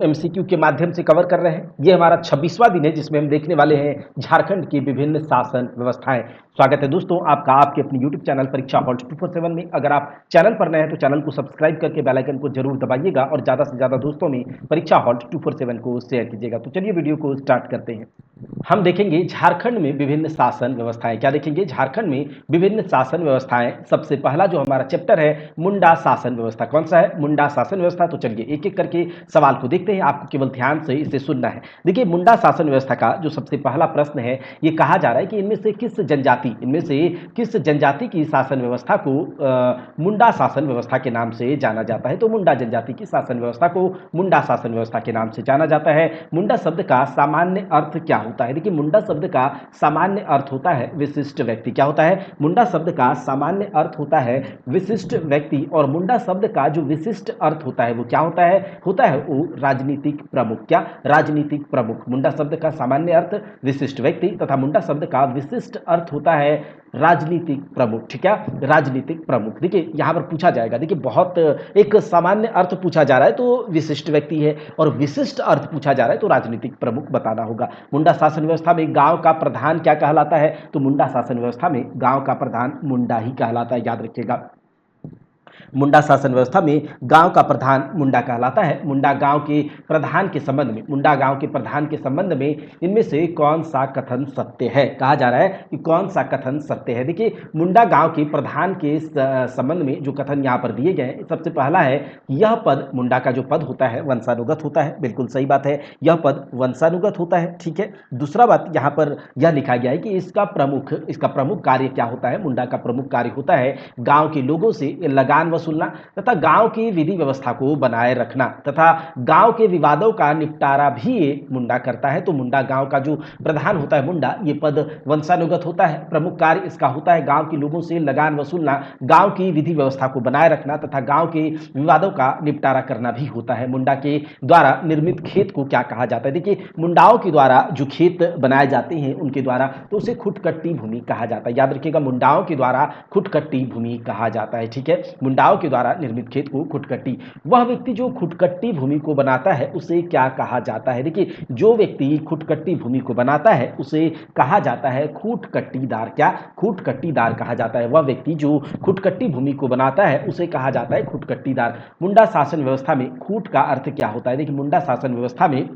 MCQ के माध्यम से कवर कर रहे हैं। ये हमारा 26वां दिन है जिसमें हम देखने वाले हैं झारखंड की विभिन्न शासन व्यवस्थाएं। स्वागत है दोस्तों आपका आपके अपने यूट्यूब चैनल परीक्षा हॉल्ट 247 में। अगर आप चैनल पर नए हैं तो चैनल को सब्सक्राइब करके बेल आइकन को जरूर दबाइएगा और ज़्यादा से ज़्यादा दोस्तों में परीक्षा हॉल्ट 247 को शेयर कीजिएगा। तो चलिए वीडियो को स्टार्ट करते हैं। हम देखेंगे झारखंड में विभिन्न शासन व्यवस्थाएं। क्या देखेंगे? झारखंड में विभिन्न शासन व्यवस्थाएं। सबसे पहला जो हमारा चैप्टर है मुंडा शासन व्यवस्था। कौन सा है? मुंडा शासन व्यवस्था। तो चलिए एक एक करके सवाल को देखते हैं, आपको केवल ध्यान से इसे सुनना है। देखिए मुंडा शासन व्यवस्था का जो सबसे पहला प्रश्न है, ये कहा जा रहा है कि इनमें से किस जनजाति की शासन व्यवस्था को मुंडा शासन व्यवस्था के नाम से जाना जाता है। तो मुंडा जनजाति की शासन व्यवस्था को मुंडा शासन व्यवस्था के नाम से जाना जाता है। मुंडा शब्द का सामान्य अर्थ क्या होता है? देखिए मुंडा शब्द का सामान्य अर्थ होता है विशिष्ट व्यक्ति। क्या होता है? मुंडा शब्द का सामान्य अर्थ होता है विशिष्ट व्यक्ति। और मुंडा शब्द का जो विशिष्ट अर्थ होता है वो क्या होता है? होता है वो राजनीतिक प्रमुख। क्या? राजनीतिक प्रमुख। मुंडा शब्द का सामान्य अर्थ विशिष्ट व्यक्ति तथा मुंडा शब्द का विशिष्ट अर्थ होता है राजनीतिक प्रमुख। ठीक है, राजनीतिक प्रमुख। देखिए यहां पर पूछा जाएगा, देखिए बहुत एक सामान्य अर्थ पूछा जा रहा है तो विशिष्ट व्यक्ति है, और विशिष्ट अर्थ पूछा जा रहा है तो राजनीतिक प्रमुख बताना होगा। मुंडा शासन व्यवस्था में गांव का प्रधान क्या कहलाता है? तो मुंडा शासन व्यवस्था में गांव का प्रधान मुंडा ही कहलाता है, याद रखिएगा। मुंडा शासन व्यवस्था में गांव का प्रधान मुंडा कहलाता है। मुंडा गांव के प्रधान के संबंध में इनमें से कौन सा कथन सत्य है? कहा जा रहा है कि कौन सा कथन सत्य है। देखिए मुंडा गांव के प्रधान के संबंध में जो कथन यहाँ पर दिए गए हैं, सबसे पहला है यह पद, मुंडा का जो पद होता है वंशानुगत होता है। बिल्कुल सही बात है, यह पद वंशानुगत होता है। ठीक है, दूसरा बात यहाँ पर यह लिखा गया है कि इसका प्रमुख कार्य क्या होता है? मुंडा का प्रमुख कार्य होता है गांव के लोगों से लगान वसूलना तथा गांव की विधि व्यवस्था को बनाए रखना तथा गांव के विवादों का निपटारा भी ये मुंडा करता है। तो मुंडा गांव का जो प्रधान होता है मुंडा, ये पद वंशानुगत होता है। प्रमुख कार्य इसका होता है गांव के लोगों से लगान वसूलना, गांव की विधि व्यवस्था को बनाए रखना तथा गांव के विवादों का निपटारा करना भी होता है। मुंडा के द्वारा निर्मित खेत को क्या कहा जाता है? देखिए मुंडाओं के द्वारा जो खेत बनाए जाते हैं उनके द्वारा, तो उसे खुटकट्टी भूमि कहा जाता है। याद रखिएगा, मुंडाओं के द्वारा खुटकट्टी भूमि कहा जाता है। ठीक है, मुंडाओं के द्वारा निर्मित खेत को खुटकट्टी। वह व्यक्ति जो खुटकट्टी भूमि को बनाता है उसे क्या कहा जाता है? देखिए जो व्यक्ति खुटकट्टी भूमि को बनाता है उसे कहा जाता है खूटकट्टीदार। क्या? खूटकट्टीदार कहा जाता है। वह व्यक्ति जो खुटकट्टी भूमि को बनाता है उसे कहा जाता है खूटकट्टीदार। मुंडा शासन व्यवस्था में खूट का अर्थ क्या होता है? देखिए मुंडा शासन व्यवस्था में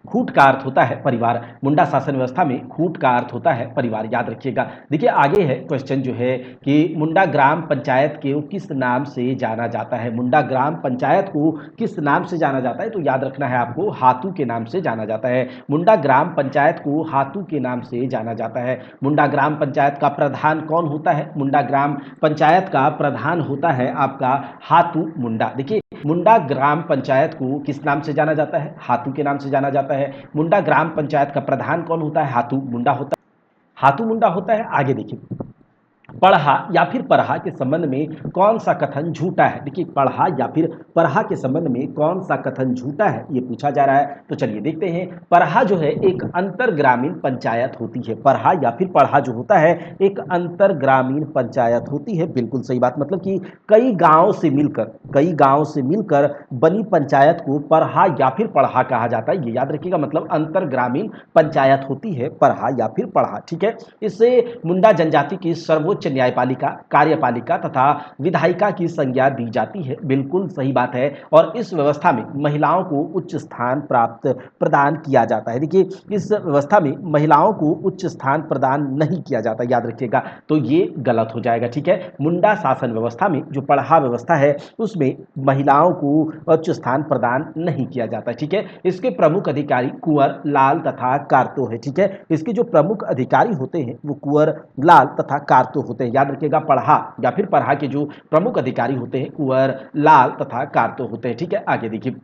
खूट का अर्थ होता है परिवार। मुंडा शासन व्यवस्था में खूट का अर्थ होता है परिवार, याद रखिएगा। देखिए आगे है क्वेश्चन जो है कि मुंडा ग्राम पंचायत को किस नाम से जाना जाता है? मुंडा ग्राम पंचायत को किस नाम से जाना जाता है? तो याद रखना है आपको, हातू के नाम से जाना जाता है। मुंडा ग्राम पंचायत को हातू के नाम से जाना जाता है। मुंडा ग्राम पंचायत का प्रधान कौन होता है? मुंडा ग्राम पंचायत का प्रधान होता है आपका हातू मुंडा। देखिए मुंडा ग्राम पंचायत को किस नाम से जाना जाता है? हातू के नाम से जाना जाता है। मुंडा ग्राम पंचायत का प्रधान कौन होता है? हातू मुंडा होता है। हातू मुंडा होता है। आगे देखिए, पढ़ा या फिर पढ़ा के संबंध में कौन सा कथन झूठा है? देखिए पढ़ा या फिर पढ़ा के संबंध में कौन सा कथन झूठा है, ये पूछा जा रहा है। तो चलिए देखते हैं। पढ़ा जो है एक अंतर ग्रामीण पंचायत होती है। पढ़ा या फिर पढ़ा जो होता है एक अंतर ग्रामीण पंचायत होती है। बिल्कुल सही बात, मतलब कि कई गांवों से मिलकर बनी पंचायत को पढ़ा या फिर पढ़ा कहा जाता है। ये याद रखिएगा, मतलब अंतर ग्रामीण पंचायत होती है पढ़ा या फिर पढ़ा। ठीक है, इससे मुंडा जनजाति की सर्वोच्च न्यायपालिका, कार्यपालिका तथा विधायिका की संज्ञा दी जाती है। बिल्कुल सही बात है। और इस व्यवस्था में महिलाओं को उच्च स्थान प्रदान किया जाता है। देखिए इस व्यवस्था में महिलाओं को उच्च स्थान प्रदान नहीं किया जाता, याद रखिएगा, तो ये गलत हो जाएगा। ठीक है, मुंडा शासन व्यवस्था में जो पढ़ा व्यवस्था है उसमें महिलाओं को उच्च स्थान प्रदान नहीं किया जाता। ठीक है, इसके प्रमुख अधिकारी कुंवर, लाल तथा कारतो है। ठीक है, इसके जो प्रमुख अधिकारी होते हैं वो कुंवर, लाल तथा कारतो होते हैं। याद रखिएगा, पढ़ा या फिर पढ़ा के जो प्रमुख अधिकारी होते हैं कुंवर, लाल तथा कारतो होते हैं। ठीक है, आगे देखिए,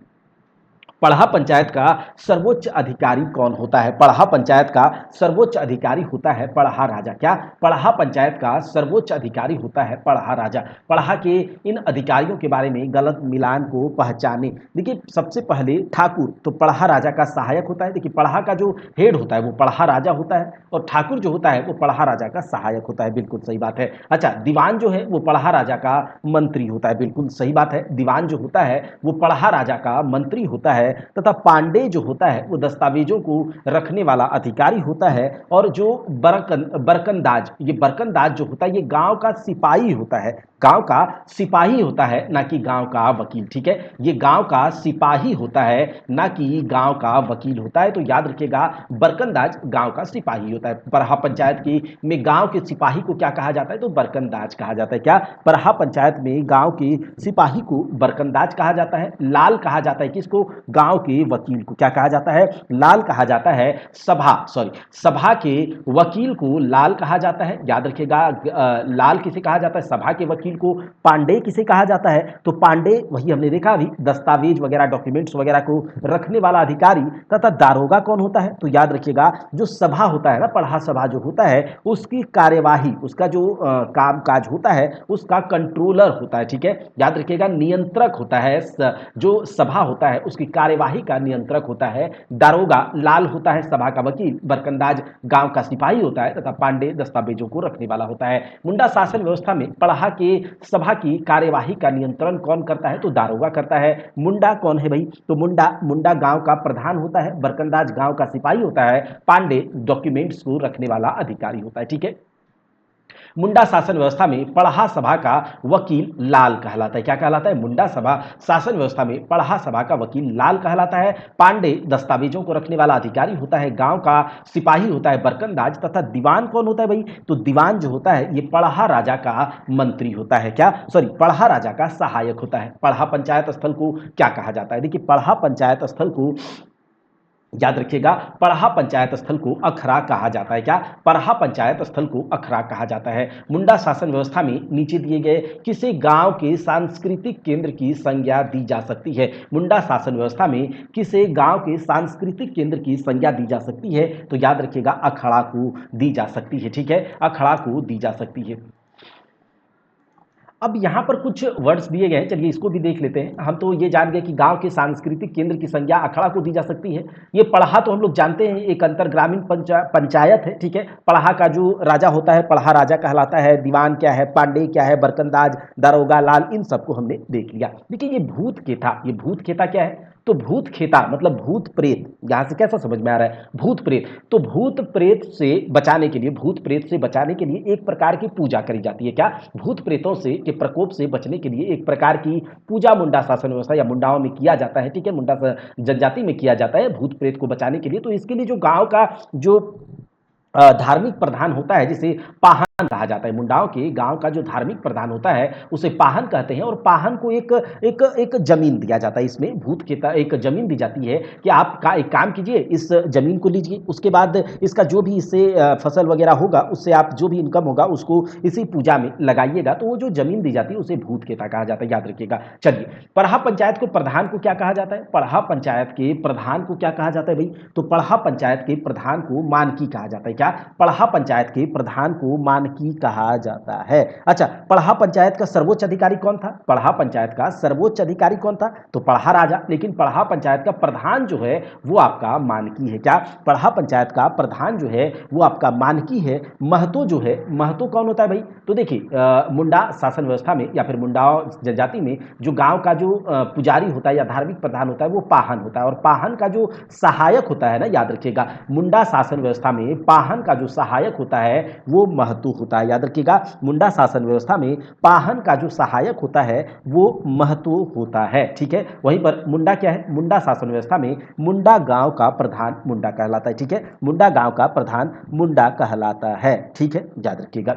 पढ़ा पंचायत का सर्वोच्च अधिकारी कौन होता है? पढ़ा पंचायत का सर्वोच्च अधिकारी होता है पढ़ा राजा। क्या? पढ़ा पंचायत का सर्वोच्च अधिकारी होता है पढ़ा राजा। पढ़ा के इन अधिकारियों के बारे में गलत मिलान को पहचाने। देखिए सबसे पहले ठाकुर तो पढ़ा राजा का सहायक होता है। देखिए पढ़ा का जो हेड होता है वो पढ़ा राजा होता है और ठाकुर जो होता है वो पढ़ा राजा का सहायक होता है। बिल्कुल सही बात है। अच्छा, दीवान जो है वो पढ़ा राजा का मंत्री होता है। बिल्कुल सही बात है। दीवान जो होता है वो पढ़ा राजा का मंत्री होता है तथा पांडे जो होता है वो दस्तावेजों को रखने वाला अधिकारी होता है। और जो बरकंदाज, ये बरकंदाज जो होता है ये गांव का सिपाही होता है। गांव का सिपाही होता है ना कि गांव का वकील। ठीक है, ये गांव का सिपाही होता है ना कि गांव का वकील होता है। तो याद रखिएगा बरकंदाज गांव का सिपाही होता है। पढ़ा पंचायत की में गांव के सिपाही को क्या कहा जाता है? तो बरकंदाज कहा जाता है। क्या? पढ़ा पंचायत में गांव के सिपाही को बरकंदाज कहा जाता है। लाल कहा जाता है किसको? गांव के वकील को। क्या कहा जाता है? लाल कहा जाता है। सभा के वकील को लाल कहा जाता है। याद रखिएगा लाल किसे कहा जाता है? सभा के वकील को। पांडे किसे कहा जाता है? तो पांडे वही हमने देखा अभी दस्तावेज वगैरह डॉक्यूमेंट्स वगैरह को रखने वाला अधिकारी। तथा दारोगा कौन होता है? तो याद रखिएगा जो सभा होता है ना, पढ़ा सभा जो होता है उसकी कार्यवाही, उसका जो काम काज होता है उसका कंट्रोलर होता है। ठीक है, याद रखिएगा नियंत्रक होता है। जो सभा होता है उसकी कार्यवाही का नियंत्रक होता है दारोगा। लाल होता है सभा का वकील, बरकंदाज गांव का सिपाही होता है तथा पांडे दस्तावेजों को रखने वाला होता है। मुंडा शासन व्यवस्था में पढ़ा के सभा की कार्यवाही का नियंत्रण कौन करता है? तो दारोगा करता है। मुंडा कौन है भाई? तो मुंडा गांव का प्रधान होता है, बरकंदाज गांव का सिपाही होता है, पांडे डॉक्यूमेंट्स को रखने वाला अधिकारी होता है। ठीक है, मुंडा शासन व्यवस्था में पढ़ा सभा का वकील लाल कहलाता है। क्या कहलाता है? मुंडा सभा शासन व्यवस्था में पढ़ा सभा का वकील लाल कहलाता है। पांडे दस्तावेजों को रखने वाला अधिकारी होता है। गांव का सिपाही होता है बरकंदाज। तथा दीवान कौन होता है भाई? तो दीवान जो होता है ये पढ़ा राजा का मंत्री होता है। क्या? पढ़ा राजा का सहायक होता है। पढ़ा पंचायत स्थल को क्या कहा जाता है? देखिए पढ़ा पंचायत स्थल को याद रखिएगा पढ़ा पंचायत स्थल को अखरा कहा जाता है। क्या? पढ़ा पंचायत स्थल को अखरा कहा जाता है। मुंडा शासन व्यवस्था में नीचे दिए गए किसे गांव के सांस्कृतिक केंद्र की संज्ञा दी जा सकती है? मुंडा शासन व्यवस्था में किसे गांव के सांस्कृतिक केंद्र की संज्ञा दी जा सकती है? तो याद रखिएगा अखड़ा को दी जा सकती है। ठीक है, अखड़ा को दी जा सकती है। अब यहाँ पर कुछ वर्ड्स दिए गए हैं, चलिए इसको भी देख लेते हैं। हम तो ये जान गए कि गांव के सांस्कृतिक केंद्र की संज्ञा अखड़ा को दी जा सकती है। ये पढ़ा तो हम लोग जानते हैं एक अंतर ग्रामीण पंचायत है। ठीक है, पढ़ा का जो राजा होता है पढ़ा राजा कहलाता है। दीवान क्या है? पांडे क्या है? बरकंदाज, दारोगा, लाल, इन सबको हमने देख लिया। देखिए ये भूत खेता, ये भूत खेता क्या है? तो भूत खेता मतलब भूत प्रेत। यहां से कैसा समझ में आ रहा है? भूत प्रेत। तो भूत प्रेत से बचाने के लिए, भूत प्रेत से बचाने के लिए एक प्रकार की पूजा करी जाती है। क्या? भूत प्रेतों से के प्रकोप से बचने के लिए एक प्रकार की पूजा मुंडा शासन व्यवस्था या मुंडाओं में किया जाता है। ठीक है, मुंडा जनजाति में किया जाता है भूत प्रेत को बचाने के लिए। तो इसके लिए जो गांव का जो धार्मिक प्रधान होता है जिसे पाहन कहा जाता है। मुंडाओं के गांव का जो धार्मिक प्रधान होता है उसे पाहन कहते हैं। और पाहन को एक एक एक जमीन दिया जाता है। इसमें भूत के एक जमीन दी जाती है कि आप का एक काम कीजिए, इस जमीन को लीजिए, उसके बाद इसका जो भी इससे फसल वगैरह होगा उससे आप जो भी इनकम होगा उसको इसी पूजा में लगाइएगा। तो वो जो जमीन दी जाती है उसे भूत खेता कहा जाता है। याद रखिएगा। चलिए, पढ़ा पंचायत को प्रधान को क्या कहा जाता है? पढ़ा पंचायत के प्रधान को क्या कहा जाता है भाई? तो पढ़ा पंचायत के प्रधान को मानकी कहा जाता है। क्या? पढ़ा पंचायत के प्रधान को मानकी कहा जाता है। अच्छा, पढ़ा पंचायत का सर्वोच्च अधिकारी कौन था? पढ़ा पंचायत का सर्वोच्च अधिकारी कौन था? तो पढ़ा राजा। लेकिन पढ़ा पंचायत का प्रधान जो है वो आपका मानकी है। क्या? पढ़ा पंचायत का प्रधान जो है वो आपका मानकी है। महतो जो है, महतो कौन होता है भाई? तो देखिए मुंडा शासन व्यवस्था में या फिर मुंडाओं जनजाति में जो गांव का जो पुजारी होता है या धार्मिक प्रधान होता है वो पाहन होता है। और पाहन का जो सहायक होता है ना, याद रखिएगा मुंडा शासन व्यवस्था में पाहन का जो सहायक होता है वो महतो होता है। याद रखिएगा मुंडा शासन व्यवस्था में पाहन का जो सहायक होता है वो महतो होता है। ठीक है, वहीं पर मुंडा क्या है? मुंडा शासन व्यवस्था में मुंडा गांव का प्रधान मुंडा कहलाता है। ठीक है, मुंडा गांव का प्रधान मुंडा कहलाता है। ठीक है, याद रखिएगा।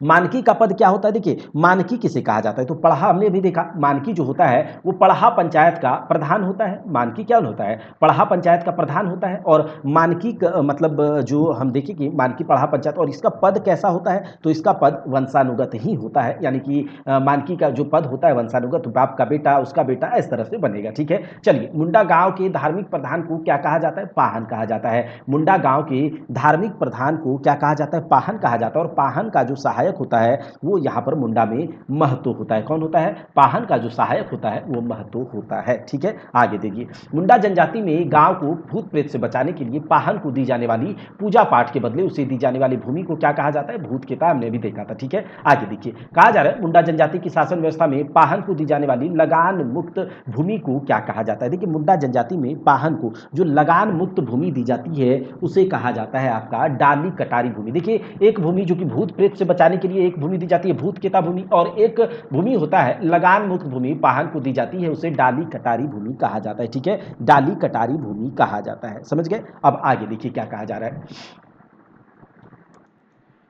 मानकी का पद क्या होता है? देखिए मानकी किसे कहा जाता है? तो पढ़ा हमने भी देखा, मानकी जो होता है वो पढ़ा पंचायत का प्रधान होता है। मानकी क्या होता है? पढ़ा पंचायत का प्रधान होता है। और मानकी मतलब जो हम देखें कि मानकी पढ़ा पंचायत, और इसका पद कैसा होता है? तो इसका पद वंशानुगत ही होता है, यानी कि मानकी का जो पद होता है वंशानुगत, तो बाप का बेटा उसका बेटा इस तरह से बनेगा। ठीक है, चलिए मुंडा गांव के धार्मिक प्रधान को क्या कहा जाता है? पाहन कहा जाता है। मुंडा गांव के धार्मिक प्रधान को क्या कहा जाता है? पाहन कहा जाता है। और पाहन का जो सहायक होता है वो यहाँ पर मुंडा में महतो होता है। कौन होता है? पाहन का जो सहायक होता है वो महतो होता है। ठीक है, आगे देखिए, मुंडा जनजाति में गांव को भूत प्रेत से बचाने के लिए पाहन को दी जाने वाली पूजा पाठ के बदले उसे दी जाने वाली भूमि को क्या कहा जाता है? भूत खेता। हमने भी देखा था। ठीक है, आगे देखिए, कहा जा रहा है मुंडा जनजाति की शासन व्यवस्था में पाहन को दी जाने वाली लगान मुक्त भूमि को क्या कहा जाता है? देखिए मुंडा जनजाति में पाहन को जो लगान मुक्त भूमि दी जाती है उसे कहा जाता है आपका डाली कटारी भूमि। देखिए एक भूमि जो कि भूत प्रेत से बचाने के लिए एक भूमि दी जाती है भूत केता भूमि, और एक भूमि होता है लगान मुक्त भूमि पाहन को दी जाती है, उसे डाली कटारी भूमि कहा जाता है। ठीक है, डाली कटारी भूमि कहा जाता है। समझ गए? अब आगे देखिए क्या कहा जा रहा है।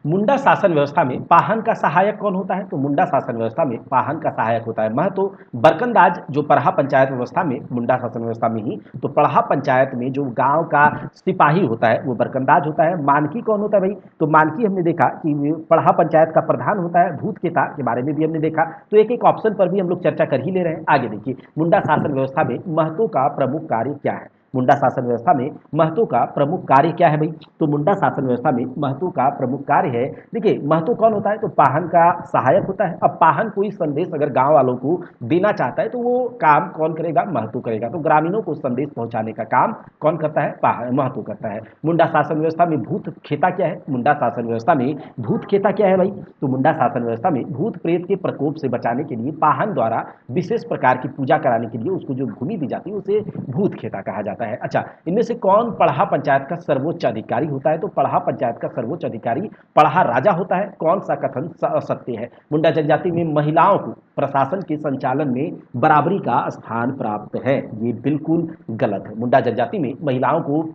मुंडा शासन व्यवस्था में पाहन का सहायक कौन होता है? तो मुंडा शासन व्यवस्था में पाहन का सहायक होता है महतो। बरकंदाज जो पढ़ा पंचायत व्यवस्था में, मुंडा शासन व्यवस्था में ही तो पढ़ा पंचायत में जो गांव का सिपाही होता है वो बरकंदाज होता है। मानकी कौन होता है भाई? तो मानकी हमने देखा कि पढ़ा पंचायत का प्रधान होता है। भूत केता के बारे में भी हमने देखा। तो एक एक ऑप्शन पर भी हम लोग चर्चा कर ही ले रहे हैं। आगे देखिए, मुंडा शासन व्यवस्था में महतो का प्रमुख कार्य क्या है? मुंडा शासन व्यवस्था में महतो का प्रमुख कार्य क्या है भाई? तो मुंडा शासन व्यवस्था में महतो का प्रमुख कार्य है, देखिए महतो कौन होता है? तो पाहन का सहायक होता है। अब पाहन कोई संदेश अगर गांव वालों को देना चाहता है तो वो काम कौन करेगा? महतो करेगा। तो ग्रामीणों को संदेश पहुंचाने का काम कौन करता है? महतो करता है। मुंडा शासन व्यवस्था में भूत खेता क्या है? मुंडा शासन व्यवस्था में भूत खेता क्या है भाई? तो मुंडा शासन व्यवस्था में भूत प्रेत के प्रकोप से बचाने के लिए पाहन द्वारा विशेष प्रकार की पूजा कराने के लिए उसको जो भूमि दी जाती है उसे भूत खेता कहा जाता है। अच्छा, इनमें से कौन पढ़ा पंचायत का सर्वोच्च अधिकारी होता है? तो पढ़ा पंचायत का सर्वोच्च अधिकारी पढ़ा राजा होता है। कौन सा कथन सत्य है? मुंडा जनजाति में महिलाओं को प्रशासन के संचालन में बराबरी का स्थान प्राप्त है, ये बिल्कुल गलत है। मुंडा जनजाति में महिलाओं को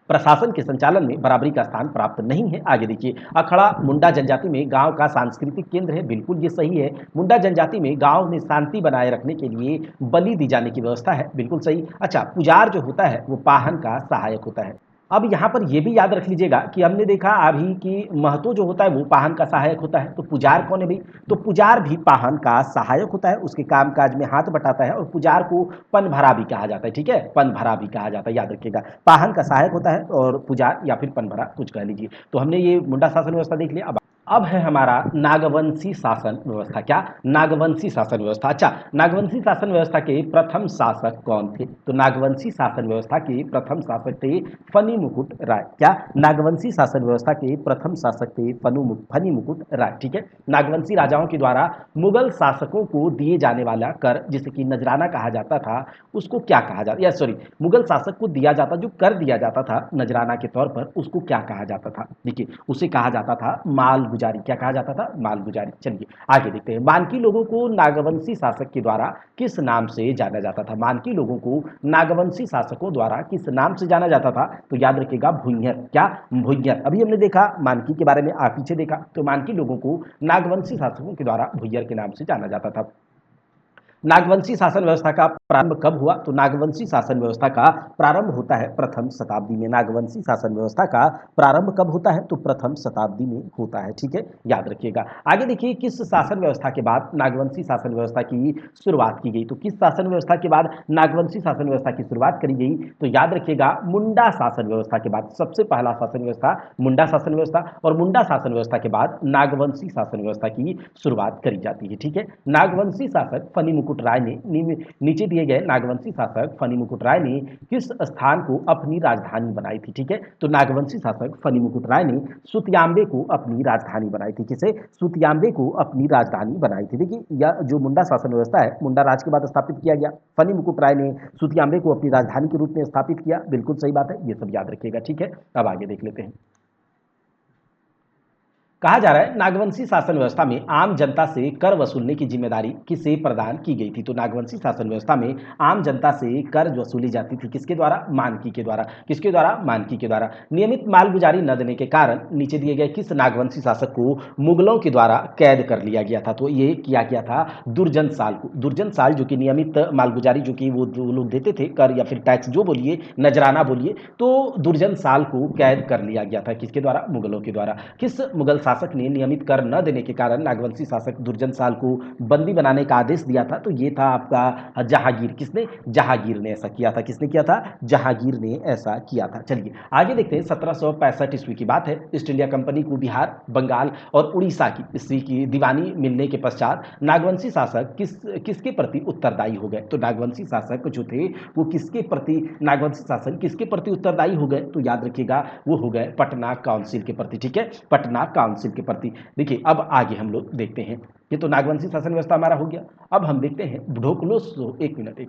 प्रशासन के संचालन में बराबरी का स्थान प्राप्त नहीं है। आगे देखिए, अखड़ा मुंडा जनजाति में गांव का सांस्कृतिक केंद्र है, बिल्कुल ये सही है। मुंडा जनजाति में गांव में शांति बनाए रखने के लिए बलि दी जाने की व्यवस्था है, बिल्कुल सही। अच्छा, पुजार जो होता है वो पाहन का सहायक होता है। अब यहाँ पर यह भी याद रख लीजिएगा कि हमने देखा अभी कि महतो जो होता है वो पाहन का सहायक होता है, तो पुजार कौन है भाई? तो पुजार भी पाहन का सहायक होता है, उसके कामकाज में हाथ बटाता है। और पुजार को पनभरा भी कहा जाता है। ठीक है, पनभरा भी कहा जाता है, याद रखिएगा। पाहन का सहायक होता है और पुजार या फिर पनभरा कुछ कह लीजिए। तो हमने ये मुंडा शासन व्यवस्था देख लिया। अब है हमारा नागवंशी शासन व्यवस्था। क्या? नागवंशी शासन व्यवस्था। अच्छा, नागवंशी शासन व्यवस्था के प्रथम शासक कौन थे? तो नागवंशी शासन व्यवस्था के प्रथम शासक थे फनी मुकुट राय। क्या? नागवंशी शासन व्यवस्था के प्रथम शासक थे फनी मुकुट राय। ठीक है, नागवंशी राजाओं के द्वारा मुगल शासकों को दिए जाने वाला कर, जिसे कि नजराना कहा जाता था, उसको क्या कहा जाता, या सॉरी, मुगल शासक को दिया जाता जो कर दिया जाता था नजराना के तौर पर, उसको क्या कहा जाता था? देखिए उसे कहा जाता था माल गुजारी। क्या कहा जाता था? माल गुजारी। चलिए आगे देखते हैं, मानकी लोगों को नागवंशी शासक के द्वारा किस नाम से जाना जाता था? मानकी लोगों को नागवंशी शासकों द्वारा किस नाम से जाना जाता था? तो याद रखिएगा भुइंयर। क्या? भुइंयर। अभी हमने देखा मानकी के बारे में, आप पीछे देखा, तो मानकी लोगों को नागवंशी शासकों के द्वारा भुइंयर के नाम से जाना जाता था। नागवंशी शासन व्यवस्था का प्रारंभ कब हुआ? तो नागवंशी शासन व्यवस्था का प्रारंभ होता है प्रथम शताब्दी में। नागवंशी शासन व्यवस्था का प्रारंभ कब होता है? तो प्रथम शताब्दी में होता है। ठीक है, याद रखिएगा। आगे देखिए, किस शासन व्यवस्था के बाद नागवंशी शासन व्यवस्था की शुरुआत की गई? तो किस शासन व्यवस्था के बाद नागवंशी शासन व्यवस्था की शुरुआत करी गई? तो याद रखिएगा, मुंडा शासन व्यवस्था के बाद। सबसे पहला शासन व्यवस्था मुंडा शासन व्यवस्था, और मुंडा शासन व्यवस्था के बाद नागवंशी शासन व्यवस्था की शुरुआत करी जाती है। ठीक है, नागवंशी शासक फनी मुकुट राय ने, नीचे दिए गए, नागवंशी शासक फनी मुकुट राय ने किस स्थान को अपनी राजधानी बनाई थी? ठीक है, तो नागवंशी शासक फनी मुकुट राय ने सुतियांबे को अपनी राजधानी बनाई थी। किसे? सुतियांबे को अपनी राजधानी बनाई थी। देखिए यह जो मुंडा शासन व्यवस्था है, मुंडा राज के बाद स्थापित किया गया। फनी मुकुट राय ने सुतियांबे को अपनी राजधानी के रूप में स्थापित किया, बिल्कुल सही बात है, ये सब याद रखिएगा। ठीक है, अब आगे देख लेते हैं। कहा जा रहा है नागवंशी शासन व्यवस्था में आम जनता से कर वसूलने की जिम्मेदारी किसे प्रदान की गई थी। तो नागवंशी शासन व्यवस्था में आम जनता से कर वसूली जाती थी किसके द्वारा, मानकी के द्वारा। किसके द्वारा, मानकी के द्वारा। नियमित मालगुजारी न देने के कारण नीचे दिए गए किस नागवंशी शासक को मुगलों के द्वारा कैद कर लिया गया था। तो ये किया गया था दुर्जन साल को। दुर्जन साल जो कि नियमित मालगुजारी जो कि वो लोग देते थे, कर या फिर टैक्स जो बोलिए, नजराना बोलिए, तो दुर्जन साल को कैद कर लिया गया था किसके द्वारा, मुगलों के द्वारा। किस मुगल शासक ने नियमित कर न देने के कारण नागवंशी शासक दुर्जन साल को बंदी बनाने का आदेश दिया था। तो ये था आपका जहांगीर। किसने, जहांगीर ने ऐसा किया था। किसने किया था, जहांगीर ने ऐसा किया था। चलिए आगे देखते हैं। 1765 ईस्वी की बात है। ईस्ट इंडिया कंपनी को बिहार, बंगाल और उड़ीसा की इसी की दीवानी मिलने के पश्चात नागवंशी शासक किसके प्रति उत्तरदायी हो गए। तो नागवंशी शासक जो थे वो किसके प्रति, नागवंशी शासन किसके प्रति उत्तरदायी हो गए। तो याद रखिएगा वो हो गए पटना काउंसिल के प्रति। ठीक है, पटना काउंसिल के प्रति। देखिए अब आगे हम लोग देखते हैं। ये तो नागवंशी शासन व्यवस्था हमारा हो गया। अब हम देखते हैं ढोकलो। एक मिनट।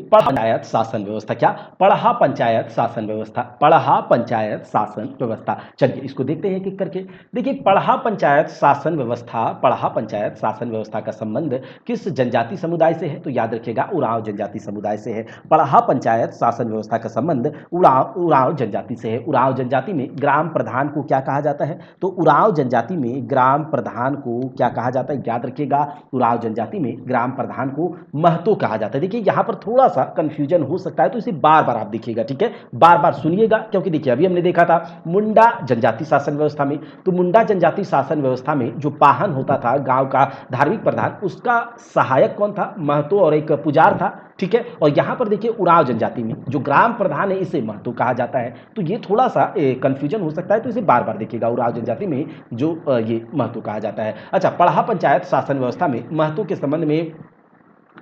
पंचायत शासन व्यवस्था। क्या, पढ़ा पंचायत शासन व्यवस्था। पढ़ा पंचायत शासन व्यवस्था। चलिए इसको देखते हैं एक करके। देखिए पढ़ा पंचायत शासन व्यवस्था, पढ़ा पंचायत शासन व्यवस्था का संबंध किस जनजाति समुदाय से है। तो याद रखिएगा उरांव जनजाति समुदाय से है। पढ़ा पंचायत शासन व्यवस्था का संबंध उरांव जनजाति से है। उरांव जनजाति में ग्राम प्रधान को क्या कहा जाता है। तो उरांव जनजाति में ग्राम प्रधान को क्या कहा जाता है, याद रखिएगा उरांव जनजाति में ग्राम प्रधान को महतो कहा जाता है। देखिए यहां पर थोड़ा सा कंफ्यूजन हो सकता है, तो इसे बार बार आप देखिएगा। ठीक है, बार बार सुनिएगा, क्योंकि देखिए अभी हमने देखा था मुंडा जनजाति शासन व्यवस्था में। तो मुंडा जनजाति शासन व्यवस्था में जो पाहन होता था गांव का धार्मिक प्रधान, उसका सहायक कौन था, महतो और एक पुजार था। ठीक है, और यहां पर देखिए उरांव जनजाति में जो ग्राम प्रधान है इसे महतो कहा जाता है। तो ये थोड़ा सा कंफ्यूजन हो सकता है, तो इसे बार बार देखिएगा। उरांव जनजाति में जो ये महतो कहा जाता है। अच्छा, पढ़ा पंचायत शासन व्यवस्था में महतो के संबंध में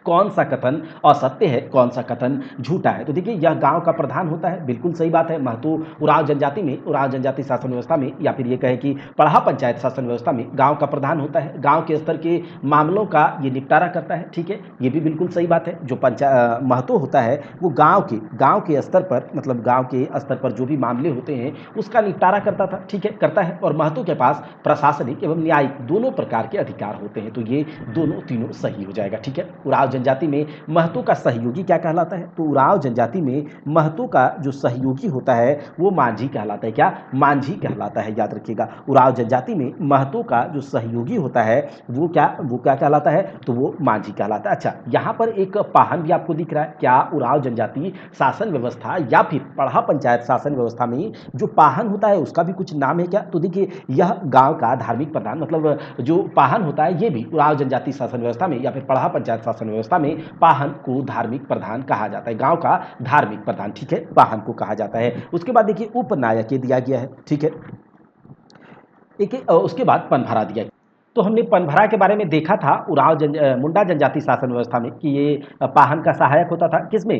कौन सा कथन असत्य है, कौन सा कथन झूठा है। तो देखिए यह गांव का प्रधान होता है, बिल्कुल सही बात है। महतो उरांव जनजाति में, उरांव जनजाति शासन व्यवस्था में, या फिर ये कहें कि पढ़ा पंचायत शासन व्यवस्था में गांव का प्रधान होता है, गांव के स्तर के मामलों का ये निपटारा करता है। ठीक है, ये भी बिल्कुल सही बात है। जो महतो होता है वो गांव के स्तर पर, मतलब गांव के स्तर पर जो भी मामले होते हैं उसका निपटारा करता था। ठीक है, करता है। और महतो के पास प्रशासनिक एवं न्यायिक दोनों प्रकार के अधिकार होते हैं। तो ये दोनों तीनों सही हो जाएगा। ठीक है, उरांव जनजाति में महतो का सहयोगी क्या कहलाता है। तो उरांव जनजाति में महतो का जो सहयोगी होता है वो मांझी कहलाता है। क्या, मांझी कहलाता है, याद रखिएगा। उरांव जनजाति में महतो का जो सहयोगी होता है वो क्या कहलाता है, तो वो मांझी कहलाता है। अच्छा, यहां पर एक पाहन भी आपको दिख रहा है। क्या, उरांव जनजाति शासन व्यवस्था या फिर पढ़ा पंचायत शासन व्यवस्था में जो पाहन होता है उसका भी कुछ नाम है क्या। तो देखिए यह गांव का धार्मिक प्रधान, मतलब जो पाहन होता है ये भी उरांव जनजाति शासन व्यवस्था में या फिर पढ़ा पंचायत शासन व्यवस्था में पाहन को धार्मिक प्रधान कहा जाता है। गांव का धार्मिक प्रधान, ठीक है, पाहन को कहा जाता है। उसके बाद देखिए उपनायक दिया गया है। ठीक है, उसके बाद पनभरा दिया। तो हमने पनभरा के बारे में देखा था मुंडा जनजाति शासन व्यवस्था में कि ये पाहन का सहायक होता था। किसमें,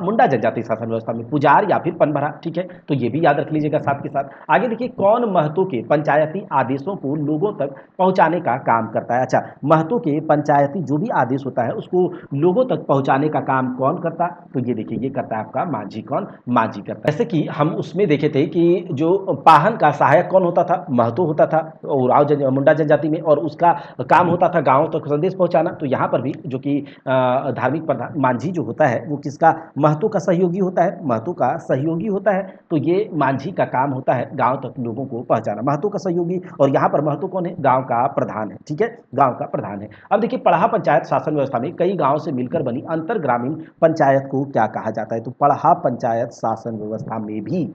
मुंडा जनजाति शासन व्यवस्था में पुजार या फिर पनभरा। ठीक है, तो ये भी याद रख लीजिएगा साथ के साथ। आगे देखिए कौन महतो के पंचायती आदेशों को लोगों तक पहुंचाने का काम करता है। अच्छा, महतो के पंचायती जो भी आदेश होता है उसको लोगों तक पहुंचाने का काम कौन करता है। तो ये देखिए ये करता है आपका मांझी। कौन, मांझी करता है। जैसे कि हम उसमें देखे थे कि जो पाहन का सहायक कौन होता था, महतो होता था मुंडा जनजाति में, और उसका काम होता था गांवों तक संदेश पहुंचाना। तो यहाँ पर भी जो कि धार्मिक प्रधान मांझी जो होता है वो किसका, महतो का सहयोगी होता है, महतो का सहयोगी होता है। तो ये मांझी का काम होता है गांव तक लोगों को पहुंचाना, महतो का सहयोगी। और यहाँ पर महतो कौन है, गांव का प्रधान है। ठीक है, गांव का प्रधान है। अब देखिए पढ़ा पंचायत शासन व्यवस्था में कई गांव से मिलकर बनी अंतर ग्रामीण पंचायत को क्या कहा जाता है। तो पढ़ा पंचायत शासन व्यवस्था में भी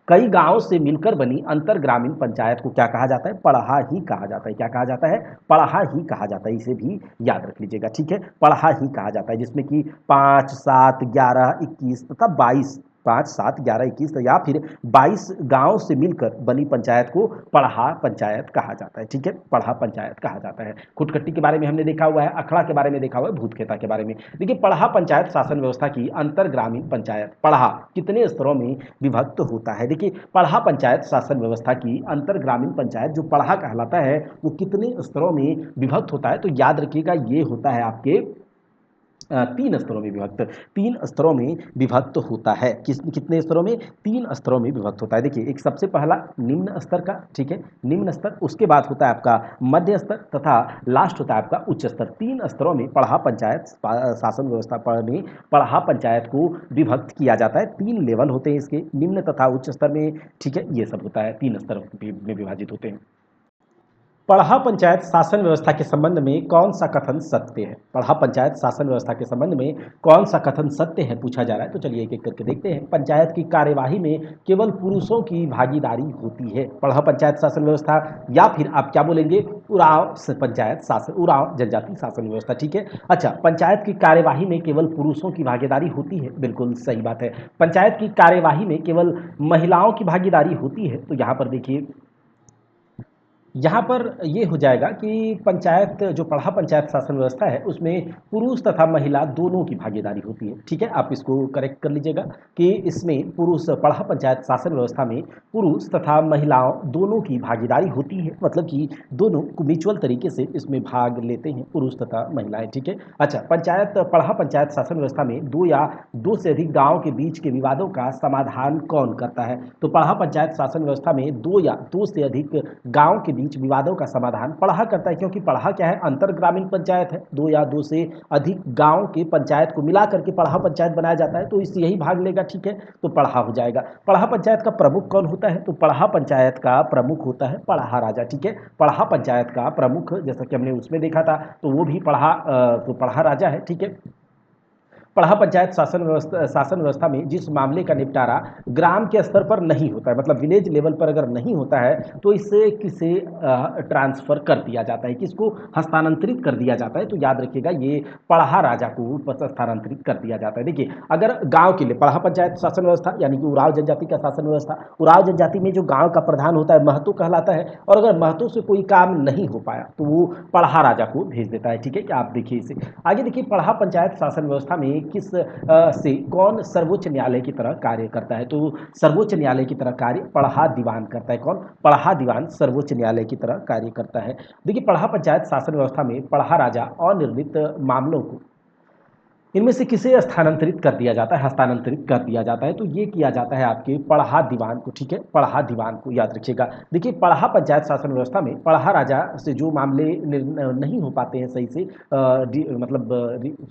कई गांवों से मिलकर बनी अंतर ग्रामीण पंचायत को क्या कहा जाता है, पढ़ा ही कहा जाता है। क्या कहा जाता है, पढ़ा ही कहा जाता है। इसे भी याद रख लीजिएगा। ठीक है, पढ़ा ही कहा जाता है, जिसमें कि 5, 7, 11, 21 तथा 22, 5, 7, 11, 21 या फिर 22 गांव से मिलकर बनी पंचायत को पढ़ा पंचायत कहा जाता है। ठीक है, पढ़ा पंचायत कहा जाता है। खुटकट्टी के बारे में हमने देखा हुआ है, अखड़ा के बारे में देखा हुआ है, भूतखेता के बारे में। देखिए पढ़ा पंचायत शासन व्यवस्था की अंतर ग्रामीण पंचायत, पढ़ा कितने स्तरों में विभक्त होता है। देखिए पढ़ा पंचायत शासन व्यवस्था की अंतर ग्रामीण पंचायत जो पढ़ा कहलाता है वो कितने स्तरों में विभक्त होता है। तो याद रखिएगा ये होता है आपके तीन स्तरों में विभक्त, तीन स्तरों में विभक्त होता है। कितने स्तरों में? तीन स्तरों में विभक्त होता है। देखिए, एक सबसे पहला निम्न स्तर का, ठीक है, निम्न स्तर, उसके बाद होता है आपका मध्य स्तर तथा लास्ट होता है आपका उच्च स्तर। तीन स्तरों में पढ़ा पंचायत शासन व्यवस्था में पढ़ा पंचायत को विभक्त किया जाता है। तीन लेवल होते हैं इसके, निम्न तथा उच्च स्तर में, ठीक है, ये सब होता है, तीन स्तर में विभाजित होते हैं। पढ़ा पंचायत शासन व्यवस्था के संबंध में कौन सा कथन सत्य है? पढ़ा पंचायत शासन व्यवस्था के संबंध में कौन सा कथन सत्य है पूछा जा रहा है। तो चलिए एक एक करके देखते हैं। पंचायत की कार्यवाही में केवल पुरुषों की भागीदारी होती है। पढ़ा पंचायत शासन व्यवस्था, या फिर आप क्या बोलेंगे, उरांव पंचायत शासन, उरांव जनजाति शासन व्यवस्था, ठीक है। अच्छा, पंचायत की कार्यवाही में केवल पुरुषों की भागीदारी होती है, बिल्कुल सही बात है। पंचायत की कार्यवाही में केवल महिलाओं की भागीदारी होती है, तो यहाँ पर देखिए, यहाँ पर ये हो जाएगा कि पंचायत, जो पढ़ा पंचायत शासन व्यवस्था है, उसमें पुरुष तथा महिला दोनों की भागीदारी होती है, ठीक है। आप इसको करेक्ट कर लीजिएगा कि इसमें पुरुष, पढ़ा पंचायत शासन व्यवस्था में पुरुष तथा महिलाओं दोनों की भागीदारी होती है, मतलब कि दोनों को म्यूचुअल तरीके से इसमें भाग लेते हैं, पुरुष तथा महिलाएं, ठीक है। अच्छा, पढ़ा पंचायत शासन व्यवस्था में दो या दो से अधिक गाँव के बीच के विवादों का समाधान कौन करता है? तो पढ़ा पंचायत शासन व्यवस्था में दो या दो से अधिक गाँव के बीच विवादों का समाधान पढ़ा करता है, क्योंकि पढ़ा क्या है, अंतर ग्रामीण पंचायत है। दो या दो से अधिक गांव के पंचायत को मिला करके पढ़ा पंचायत बनाया जाता है, तो इससे यही भाग लेगा, ठीक है, तो पढ़ा हो जाएगा। पढ़ा पंचायत का प्रमुख कौन होता है? तो पढ़ा पंचायत का प्रमुख होता है पढ़ा राजा, ठीक है। पढ़ा पंचायत का प्रमुख, जैसा कि हमने उसमें देखा था, तो वो भी पढ़ा राजा है, ठीक है। पढ़ा पंचायत शासन व्यवस्था में जिस मामले का निपटारा ग्राम के स्तर पर नहीं होता है, मतलब विलेज लेवल पर अगर नहीं होता है, तो इसे किसे ट्रांसफर कर दिया जाता है, किसको हस्तांतरित कर दिया जाता है? तो याद रखिएगा, ये पढ़ा राजा को हस्तांतरित कर दिया जाता है। देखिए, अगर गांव के लिए पढ़ा पंचायत शासन व्यवस्था, यानी कि उराव जनजाति का शासन व्यवस्था, उराव जनजाति में जो गांव का प्रधान होता है महतो कहलाता है, और अगर महतो से कोई काम नहीं हो पाया तो वो पढ़ा राजा को भेज देता है, ठीक है। क्या आप देखिए इसे आगे, देखिए, पढ़ा पंचायत शासन व्यवस्था में से कौन सर्वोच्च न्यायालय की तरह कार्य करता है? तो सर्वोच्च न्यायालय की तरह कार्य पढ़ा दीवान करता है। कौन? पढ़ा दीवान सर्वोच्च न्यायालय की तरह कार्य करता है। देखिए, पढ़ा पंचायत शासन व्यवस्था में पढ़ा राजा अनिर्णित मामलों को इनमें से किसे स्थानांतरित कर दिया जाता है, हस्तांतरित कर दिया जाता है? तो ये किया जाता है आपके पढ़ा दीवान को, ठीक है, पढ़ा दीवान को, याद रखिएगा। देखिए, पढ़ा पंचायत शासन व्यवस्था में पढ़ा राजा से जो मामले नहीं हो पाते हैं सही से, मतलब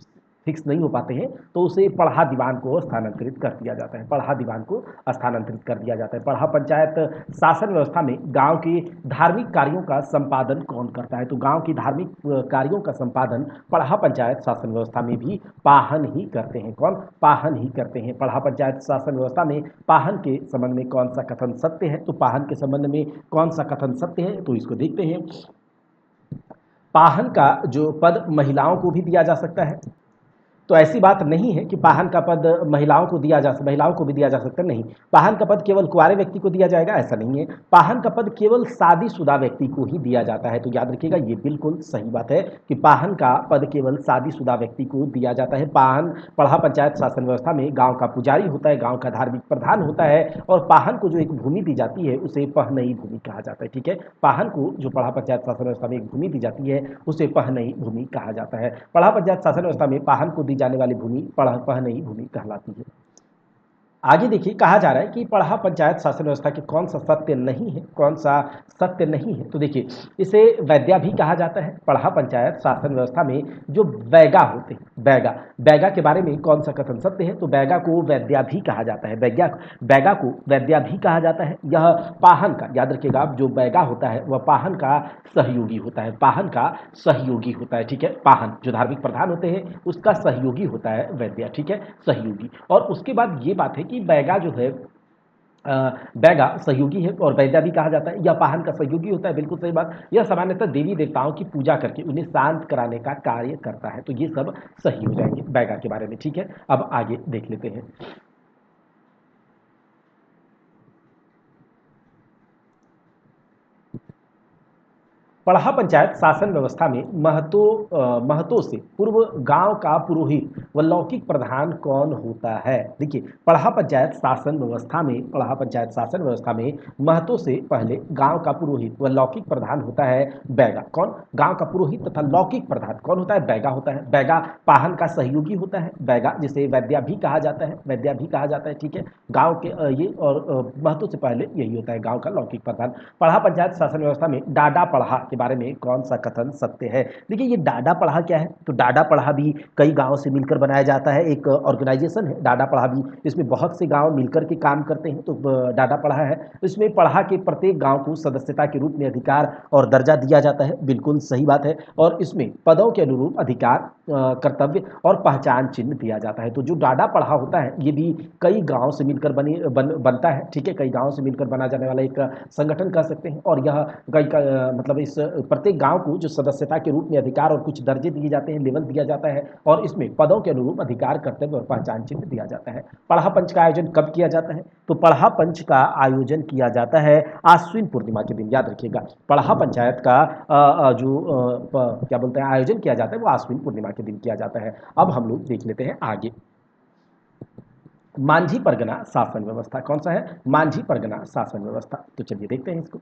फिक्स नहीं हो पाते हैं, तो उसे पढ़ा दीवान को स्थानांतरित कर दिया जाता है, पढ़ा दीवान को स्थानांतरित कर दिया जाता है। पढ़ा पंचायत शासन व्यवस्था में गांव के धार्मिक कार्यों का संपादन कौन करता है? तो गांव की धार्मिक कार्यों का संपादन पढ़ा पंचायत शासन व्यवस्था में भी पाहन ही करते हैं। कौन? पाहन ही करते हैं। पढ़ा पंचायत शासन व्यवस्था में पाहन के संबंध में कौन सा कथन सत्य है? तो पाहन के संबंध में कौन सा कथन सत्य है, तो इसको देखते हैं। पाहन का जो पद महिलाओं को भी दिया जा सकता है, तो ऐसी बात नहीं है कि पाहन का पद महिलाओं को भी दिया जा सकता है, नहीं। पाहन का पद केवल कुंवारे व्यक्ति को दिया जाएगा, ऐसा नहीं है। पाहन का पद केवल शादीशुदा व्यक्ति को ही दिया जाता है, तो याद रखिएगा, ये बिल्कुल सही बात है कि पाहन का पद केवल शादीशुदा व्यक्ति को दिया जाता है। पाहन पढ़ा पंचायत शासन व्यवस्था में गांव का पुजारी होता है, गांव का धार्मिक प्रधान होता है, और पाहन को जो एक भूमि दी जाती है उसे पहनई भूमि कहा जाता है, ठीक है। पाहन को जो पढ़ा पंचायत शासन व्यवस्था में एक भूमि दी जाती है उसे पहनई भूमि कहा जाता है। पढ़ा पंचायत शासन व्यवस्था में पाहन को दी जाने वाली भूमि पहनई भूमि कहलाती है। आगे देखिए, कहा जा रहा है कि पढ़ा पंचायत शासन व्यवस्था के कौन सा सत्य नहीं है, कौन सा सत्य नहीं है? तो देखिए, इसे वैद्या भी कहा जाता है। पढ़ा पंचायत शासन व्यवस्था में जो बैगा होते हैं, बैगा, बैगा के बारे में कौन सा कथन सत्य है? तो बैगा को वैद्या भी कहा जाता है, बैगा को वैद्या भी कहा जाता है। यह पाहन का, याद रखिएगा, जो बैगा होता है वह पाहन का सहयोगी होता है, पाहन का सहयोगी होता है, ठीक है। पाहन जो धार्मिक प्रधान होते हैं उसका सहयोगी होता है वैद्या, ठीक है, सहयोगी। और उसके बाद ये बात है कि बैगा जो है, बैगा सहयोगी है और वैद्या भी कहा जाता है, यह पाहन का सहयोगी होता है, बिल्कुल सही बात। यह सामान्यतः देवी देवताओं की पूजा करके उन्हें शांत कराने का कार्य करता है, तो ये सब सही हो जाएंगे बैगा के बारे में, ठीक है। अब आगे देख लेते हैं। पढ़ा पंचायत शासन व्यवस्था में महतों से पूर्व गांव का पुरोहित व लौकिक प्रधान कौन होता है? देखिए, पढ़ा पंचायत शासन व्यवस्था में महतों से पहले गांव का पुरोहित व लौकिक प्रधान होता है बैगा। कौन? गांव का पुरोहित तथा लौकिक प्रधान कौन होता है? बैगा होता है। बैगा पाहन का सहयोगी होता है। बैगा जिसे वैद्या भी कहा जाता है, वैद्या भी कहा जाता है, ठीक है। गांव के ये और महतों से पहले यही होता है, गांव का लौकिक प्रधान। पढ़ा पंचायत शासन व्यवस्था में डाडा पढ़ा के बारे में कौन सा कथन सत्य है? देखिए, ये डाडा पढ़ा क्या है? तो डाडा पढ़ा भी कई गांवों से मिलकर बनाया जाता है, एक ऑर्गेनाइजेशन है डाडा पढ़ा भी। इसमें बहुत से गांव मिलकर के काम करते हैं, तो डाडा पढ़ा है। इसमें पढ़ा के प्रत्येक गांव को सदस्यता के रूप में अधिकार और दर्जा दिया जाता है, बिल्कुल सही बात है। और इसमें पदों के अनुरूप अधिकार, कर्तव्य और पहचान चिन्ह दिया जाता है। तो जो डाडा पढ़ा होता है ये भी कई गांव से मिलकर बनता है, ठीक है। कई गांव से मिलकर बना जाने वाला एक संगठन कह सकते हैं। और यह मतलब इस प्रत्येक गांव को जो सदस्यता के रूप में अधिकार और कुछ दर्जे दिए जाते हैं, लेवल दिया जाता है, और इसमें पदों के अनुरूप अधिकार, कर्तव्य और पहचान चिन्ह दिया जाता है। पढ़ा पंच का आयोजन कब किया जाता है? तो पढ़ा पंच का आयोजन किया जाता है आश्विन पूर्णिमा के दिन, याद रखिएगा। पढ़ा पंचायत का क्या बोलते हैं, आयोजन किया जाता है, वो आश्विन पूर्णिमा के दिन किया जाता है। अब हम लोग देख लेते हैं आगे। मांझी परगना शासन व्यवस्था कौन सा है? मांझी परगना शासन व्यवस्था। तो चलिए देखते हैं इसको।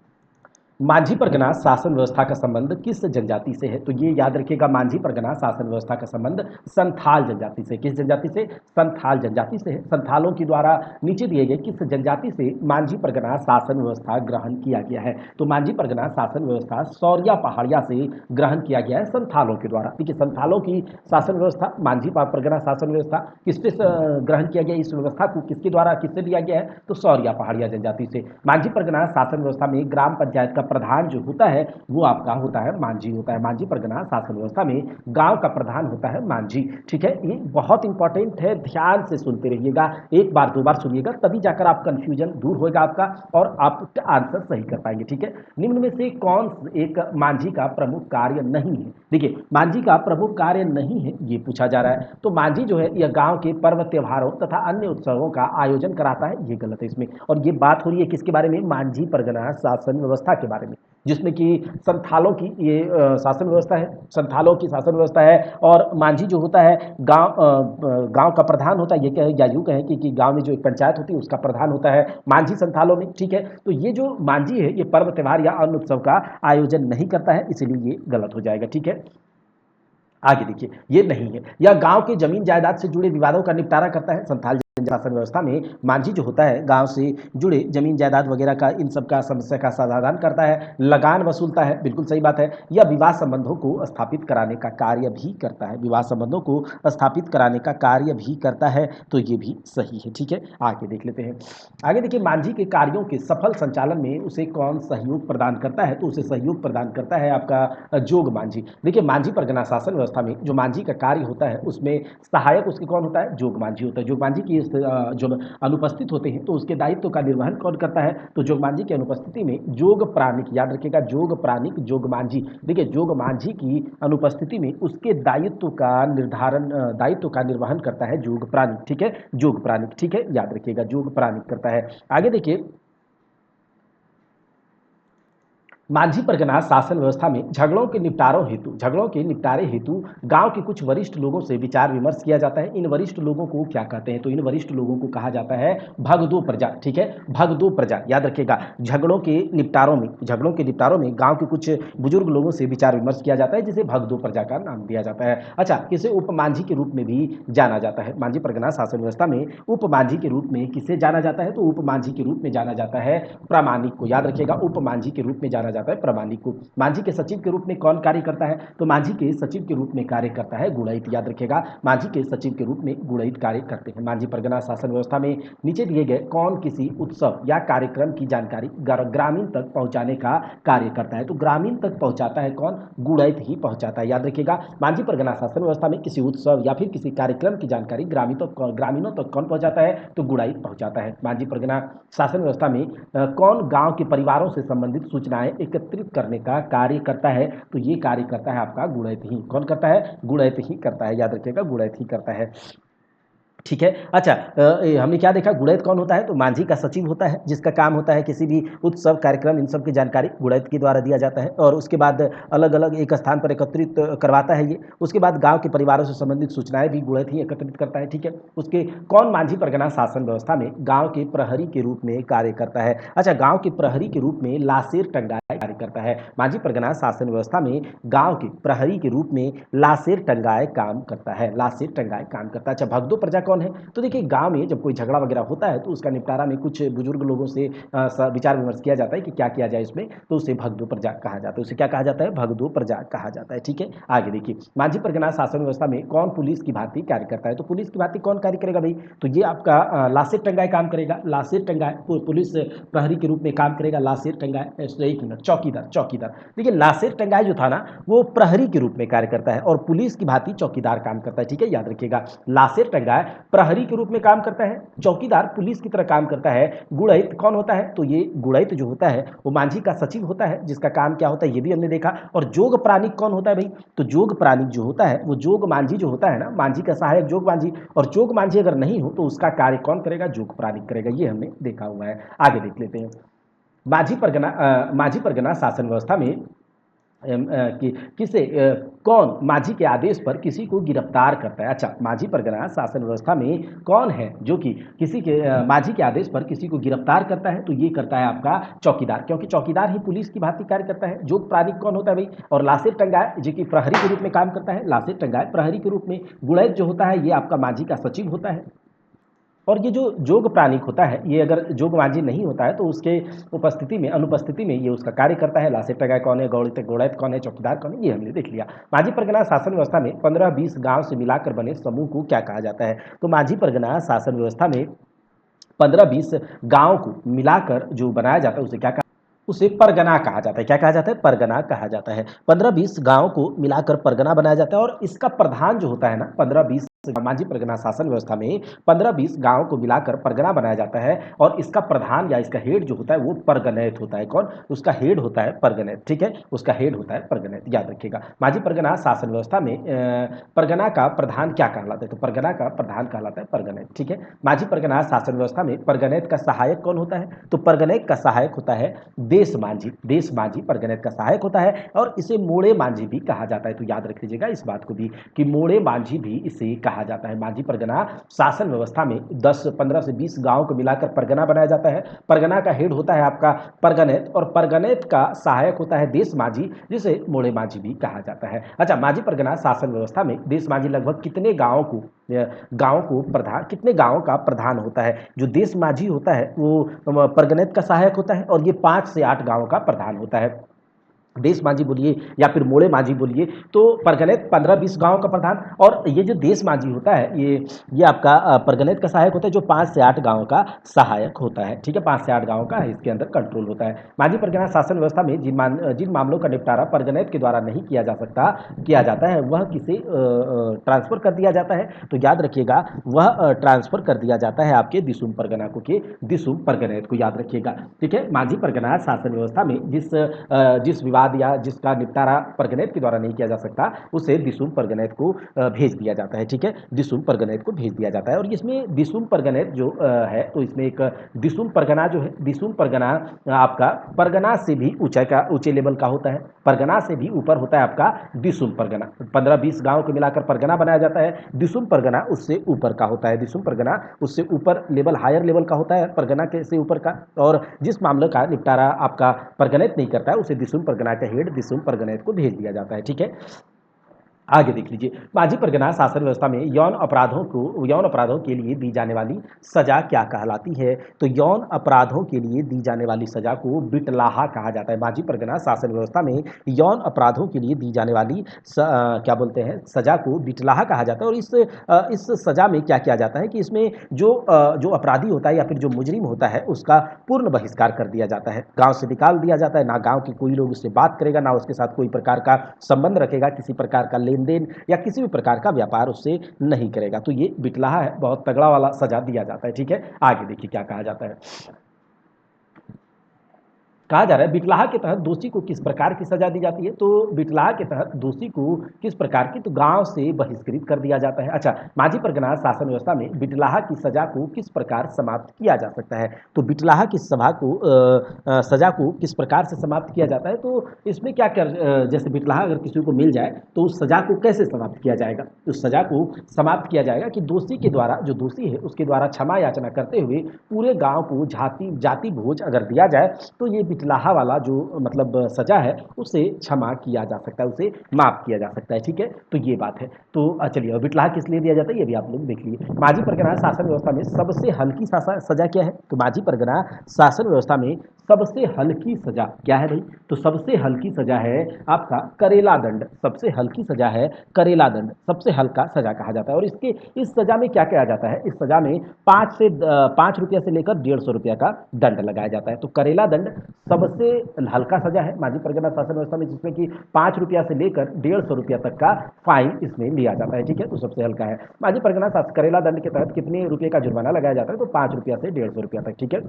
मांझी परगना शासन व्यवस्था का संबंध किस जनजाति से है? तो ये याद रखिएगा, मांझी परगना शासन व्यवस्था का संबंध संथाल जनजाति से। किस जनजाति से? संथाल जनजाति से है। संथालों के द्वारा नीचे दिए गए किस जनजाति से मांझी परगना शासन व्यवस्था ग्रहण किया गया है? तो मांझी परगना शासन व्यवस्था सौरिया पहाड़िया से ग्रहण किया गया है संथालों के द्वारा। देखिए, संथालों की शासन व्यवस्था, मांझी परगना शासन व्यवस्था किससे ग्रहण किया गया? इस व्यवस्था को किसके द्वारा, किससे लिया गया है? तो सौरिया पहाड़िया जनजाति से। मांझी परगना शासन व्यवस्था में ग्राम पंचायत का प्रधान जो होता है वो आपका होता है मांझी होता है। मांझी परगना शासन व्यवस्था में गांव का प्रधान होता है मांझी, ठीक है। ये बहुत इंपॉर्टेंट है, ध्यान से सुनते रहिएगा, एक बार दो बार सुनिएगा, तभी जाकर आप कंफ्यूजन दूर होगा आपका और आप आंसर सही कर पाएंगे, ठीक है। निम्न में से कौन एक मांझी का प्रमुख कार्य नहीं है? देखिए, मांझी का प्रमुख कार्य नहीं है ये पूछा जा रहा है। तो मांझी जो है यह गांव के पर्व त्योहारों तथा अन्य उत्सवों का आयोजन कराता है, ये गलत है इसमें। और ये बात हो रही है किसके बारे में? मांझी परगना शासन व्यवस्था के बारे में, जिसमें कि संथालों की ये शासन व्यवस्था है, संथालों की शासन व्यवस्था है। और मांझी जो होता है गांव का प्रधान होता है, ये कहे या यूं कहें कि गांव में जो एक पंचायत होती है उसका प्रधान होता है मांझी संथालों में, ठीक है। तो ये जो मांझी है ये पर्व त्योहार या अन्य उत्सव का आयोजन नहीं करता है, इसलिए ये गलत हो जाएगा, ठीक है। आगे देखिए, ये नहीं है। यह गांव के जमीन जायदाद से जुड़े विवादों का निपटारा करता है। संथाल शासन व्यवस्था में मांझी जो होता है गांव से जुड़े जमीन जायदाद वगैरह का, इन सब का समस्या का समाधान करता है, लगान वसूलता है, बिल्कुल सही बात है। यह विवाह संबंधों को स्थापित कराने का कार्य भी करता है, विवाह संबंधों को स्थापित कराने का कार्य भी करता है, तो ये भी सही है, ठीक है। आगे देख लेते हैं। आगे देखिए, मांझी के कार्यों के सफल संचालन में उसे कौन सहयोग प्रदान करता है? तो उसे सहयोग प्रदान करता है आपका जोग मांझी। देखिए, मांझी परगना शासन व्यवस्था में जो मांझी का कार्य होता है उसमें सहायक उसके कौन होता है? जोग मांझी होता है। जोग मांझी की जो अनुपस्थित होते हैं तो उसके दायित्व का निर्वहन कौन करता है? तो जोग मांझी की अनुपस्थिति में जोग प्राणिक, याद रखिएगा, जोग प्राणिक जोग मांझी। देखिए, जोग मांझी की अनुपस्थिति में उसके दायित्व का निर्वहन करता है जोग प्राणिक, ठीक है। जोग प्राणिक, ठीक है, याद रखिएगा, जोग प्राणिक करता है। आगे देखिए, मांझी परगना शासन व्यवस्था में झगड़ों के निपटारे हेतु गांव के कुछ वरिष्ठ लोगों से विचार विमर्श किया जाता है। इन वरिष्ठ लोगों को क्या कहते हैं? तो इन वरिष्ठ लोगों को कहा जाता है भगदो प्रजा, ठीक है। भगदो प्रजा, याद रखिएगा, झगड़ों के निपटारों में गांव के कुछ बुजुर्ग लोगों से विचार विमर्श किया जाता है, जिसे भगदो प्रजा का नाम दिया जाता है। अच्छा, किसे उप मांझी के रूप में भी जाना जाता है? मांझी परगना शासन व्यवस्था में उप मांझी के रूप में किसे जाना जाता है? तो उप मांझी के रूप में जाना जाता है प्रामाणिक को, याद रखिएगा, उप मांझी के रूप में जाना जाता है प्रामाणिक को। मांझी के सचिव के रूप में कौन कार्य करता है? तो मांझी के सचिव के रूप में कार्य करता है गुड़ैत, याद रखिएगा, मांझी के सचिव के रूप में गुड़ैत कार्य करते हैं। मांझी परगना शासन व्यवस्था में नीचे दिए गए कौन किसी उत्सव या कार्यक्रम की जानकारी ग्रामीण तक पहुंचाने का कार्य करता है? तो ग्रामीण तक पहुंचाता है कौन? गुड़ैत ही पहुंचाता है, याद रखिएगा। मांझी परगना शासन व्यवस्था में किसी उत्सव या फिर किसी कार्यक्रम की जानकारी ग्रामीणों तक कौन पहुंचाता है? तो गुड़ैत पहुंचाता है। मांझी परगना शासन व्यवस्था में कौन गांव के परिवारों से संबंधित सूचनाएं एकत्रित करने का कार्य करता है? तो ये कार्य करता है आपका गुड़ैत ही। कौन करता है? गुड़ैत ही करता है, याद रखिएगा, गुड़ैत ही करता है। ठीक है। अच्छा, हमने क्या देखा, गुड़ैत कौन होता है, तो मांझी का सचिव होता है, जिसका काम होता है किसी भी उत्सव कार्यक्रम इन सब की जानकारी गुड़ैत के द्वारा दिया जाता है और उसके बाद अलग अलग एक स्थान पर एकत्रित करवाता है ये। उसके बाद गांव के परिवारों से संबंधित सूचनाएं भी गुड़ैत ही एकत्रित करता है। ठीक है। उसके कौन मांझी परगना शासन व्यवस्था में गाँव के प्रहरी के रूप में कार्य करता है। अच्छा, गाँव के प्रहरी के रूप में लासेर टंगाए कार्य करता है। मांझी परगना शासन व्यवस्था में गाँव के प्रहरी के रूप में लासेर टंगाए काम करता है। लासेर टंगाए काम करता है। अच्छा, भगदो प्रजा कौन है, तो देखिए गांव में जब कोई झगड़ा वगैरह होता है तो उसका निपटारा में कुछ बुजुर्ग लोगों से विचार विमर्श किया जाता है कि क्या किया जाए इसमें, तो उसे भगदो प्रजा कहा जाता है। उसे क्या कहा जाता है, भगदो प्रजा कहा जाता है। ठीक है। आगे देखिए, मांझी परगना शासन व्यवस्था में कौन पुलिस की भांति कार्य करता है, तो पुलिस की भांति कौन कार्य करेगा भाई, तो ये आपका लासेर टंगाए काम करेगा। लासेर टंगाए पुलिस प्रहरी के रूप में काम करेगा। लासेर टंगाए, एक मिनट, चौकीदार, चौकीदार। देखिए लासेर टंगाए जो था ना, वो प्रहरी के रूप में कार्य करता है और पुलिस की भांति चौकीदार काम करता है। ठीक है, याद रखिएगा, लासेर टंगाए प्रहरी के रूप में काम करता है, चौकीदार पुलिस की तरह काम करता है। गुड़ैत कौन होता है, तो ये गुड़ैत जो होता है वो मांझी का सचिव होता है, जिसका काम क्या होता है ये भी हमने देखा। और जोग प्राणिक कौन होता है भाई, तो जोग प्राणिक जो होता है वो जोग मांझी जो होता है ना, मांझी का सहायक जोग मांझी, और जोग मांझी अगर नहीं हो तो उसका कार्य कौन करेगा, जोग प्राणिक करेगा। ये हमने देखा हुआ है। आगे देख लेते हैं। मांझी परगना शासन व्यवस्था में कि किसे कौन मांझी के आदेश पर किसी को गिरफ्तार करता है। अच्छा, मांझी परगना शासन व्यवस्था में कौन है जो कि किसी के मांझी के आदेश पर किसी को गिरफ्तार करता है, तो ये करता है आपका चौकीदार, क्योंकि चौकीदार ही पुलिस की भांति कार्य करता है। जोग प्राणिक कौन होता है भाई, और लासेर टंगाए जो कि प्रहरी के रूप में काम करता है। लासेर टंगाए प्रहरी के रूप में। गुड़ैत जो होता है ये आपका मांझी का सचिव होता है। और ये जो जोग प्राणिक होता है, ये अगर जोग मांझी नहीं होता है तो उसके उपस्थिति में, अनुपस्थिति में ये उसका कार्य करता है। लासेर टंगाए कौन है, गौड़ैत कौन है, चौकीदार कौन है, ये हमने देख लिया। मांझी परगना शासन व्यवस्था में 15-20 गांव से मिलाकर बने समूह को क्या कहा जाता है, तो मांझी परगना शासन व्यवस्था में 15-20 गांव को मिलाकर जो बनाया जाता है उसे क्या, उसे परगना कहा जाता है। क्या कहा जाता है, परगना कहा जाता है। 15-20 गांव को मिलाकर परगना बनाया जाता है और इसका प्रधान जो होता है ना, 15-20 मांझी परगना शासन व्यवस्था में 15-20 गांव को मिलाकर परगना बनाया जाता है और इसका प्रधान या इसका हेड जो होता है वो परगनैत होता है। कौन, उसका हेड होता है परगनैत। ठीक है, उसका हेड होता है परगनैत, याद रखिएगा। मांझी परगना शासन व्यवस्था में परगना का प्रधान क्या कहलाता है, तो परगना का प्रधान कहलाता है परगनैत। ठीक है। मांझी परगना शासन व्यवस्था में परगनैत का सहायक कौन होता है, तो परगनैत का सहायक होता है देश मांझी। देश मांझी परगनैत का सहायक होता है और इसे मोड़े मांझी भी कहा जाता है। तो याद रख लीजिएगा इस बात को भी कि मोड़े मांझी भी इसे कहा जाता है। मांझी परगना शासन व्यवस्था में 15 से 20 गांव को मिलाकर परगना बनाया जाता है। परगना का हेड होता है आपका परगनैत और परगनैत का सहायक होता है देश मांझी, जिसे मोड़े मांझी भी कहा जाता है। अच्छा, मांझी परगना शासन व्यवस्था में देश मांझी लगभग कितने गांव को प्रधान, कितने गांवों का प्रधान होता है। जो देश मांझी होता है वो परगनैत का सहायक होता है और ये 5 से 8 गांवों का प्रधान होता है। देश मांझी बोलिए या फिर मोड़े मांझी बोलिए, तो परगनैत 15-20 गांव का प्रधान, और ये जो देश मांझी होता है ये आपका परगनैत का सहायक होता है, जो 5 से 8 गांव का सहायक होता है। ठीक है, 5 से 8 गांव का इसके अंदर कंट्रोल होता है। मांझी परगना शासन व्यवस्था में जिन मामलों का निपटारा परगनैत के द्वारा नहीं किया जाता है वह किसे ट्रांसफर कर दिया जाता है, तो याद रखिएगा वह ट्रांसफर कर दिया जाता है आपके दिसुम परगना को, के दिसुम परगनैत को, याद रखिएगा। ठीक है, मांझी परगना शासन व्यवस्था में जिस विवाद या जिसका निपटारा परगनैत के द्वारा नहीं किया जा सकता उसे दिसुम परगनैत को भेज दिया जाता है। ठीक है, दिसुम परगनैत को भेज दिया जाता है। और इसमें दिसुम परगनैत जो है, तो इसमें एक दिसुम परगना जो है, दिसुम परगना आपका परगना से भी ऊंचे लेवल का होता है। परगना से भी ऊपर होता है आपका दिसुम परगना। 15-20 गांव को मिलाकर परगना बनाया जाता है। दिसुम परगना उससे ऊपर का होता है। दिसुम परगना उससे ऊपर लेवल, हायर लेवल का होता है परगना के से ऊपर का, और जिस मामले का निपटारा आपका परगनैत नहीं करता है उसे दिसुम परगना का हेड दिसुम परगनैत को भेज दिया जाता है। ठीक है, आगे देख लीजिए। मांझी परगना शासन व्यवस्था में यौन अपराधों के लिए दी जाने वाली सजा क्या कहलाती है, तो यौन अपराधों के लिए दी जाने वाली सजा को बिटलाहा कहा जाता है। मांझी परगना शासन व्यवस्था में यौन अपराधों के लिए दी जाने वाली क्या बोलते हैं, सजा को बिटलाहा कहा जाता है। और इस सजा में क्या किया जाता है कि इसमें जो अपराधी होता है या फिर जो मुजरिम होता है उसका पूर्ण बहिष्कार कर दिया जाता है, गांव से निकाल दिया जाता है। ना गांव के कोई लोग उससे बात करेगा, ना उसके साथ कोई प्रकार का संबंध रखेगा, किसी प्रकार का लेन देन या किसी भी प्रकार का व्यापार उससे नहीं करेगा। तो ये बिटलाहा है, बहुत तगड़ा वाला सजा दिया जाता है। ठीक है, आगे देखिए क्या कहा जाता है। कहा जा रहा है बिटलाहा के तहत दोषी को किस प्रकार की सजा दी जाती है। तो बिटलाहा के तहत दोषी को किस प्रकार की, तो गांव से बहिष्कृत कर दिया जाता है। अच्छा, माझी परगना शासन व्यवस्था में बिटलाहा की सजा को किस प्रकार समाप्त किया जा सकता है। तो बिटलाहा की सभा को सजा को किस प्रकार से समाप्त किया जाता है। तो इसमें क्या कर जैसे बिटलाहा अगर किसी को मिल जाए तो उस सजा को कैसे समाप्त किया जाएगा। उस सजा को समाप्त किया जाएगा कि दोषी के द्वारा, जो दोषी है उसके द्वारा क्षमा याचना करते हुए पूरे गांव को जाति भोज अगर दिया जाए तो ये बिटलाहा वाला जो मतलब सजा है उसे क्षमा किया जा सकता है, उसे माफ किया जा सकता है। ठीक है, तो ये बात है। तो चलिए, और बिटलाहा किस लिए दिया जाता है ये भी आप लोग देख लीजिए। माझी परगना शासन व्यवस्था में सबसे हल्की सजा क्या है। तो माझी परगना शासन व्यवस्था में सबसे हल्की सजा क्या है भाई। तो सबसे हल्की सजा है आपका करेला दंड। सबसे हल्की सजा है करेला दंड, सबसे हल्का सजा कहा जाता है। और इसके इस सजा में क्या किया जाता है, इस सजा में 5 रुपया से लेकर 150 रुपया का दंड लगाया जाता है। तो करेला दंड सबसे हल्का सजा है माझी परगना शासन व्यवस्था में, जिसमें कि 5 रुपया से लेकर 150 रुपया तक का फाइन इसमें लिया जाता है। ठीक है, तो सबसे हल्का है माझी परगना करेला दंड के तहत कितने रुपये का जुर्माना लगाया जाता है। तो 5 रुपया से 150 रुपया तक। ठीक है।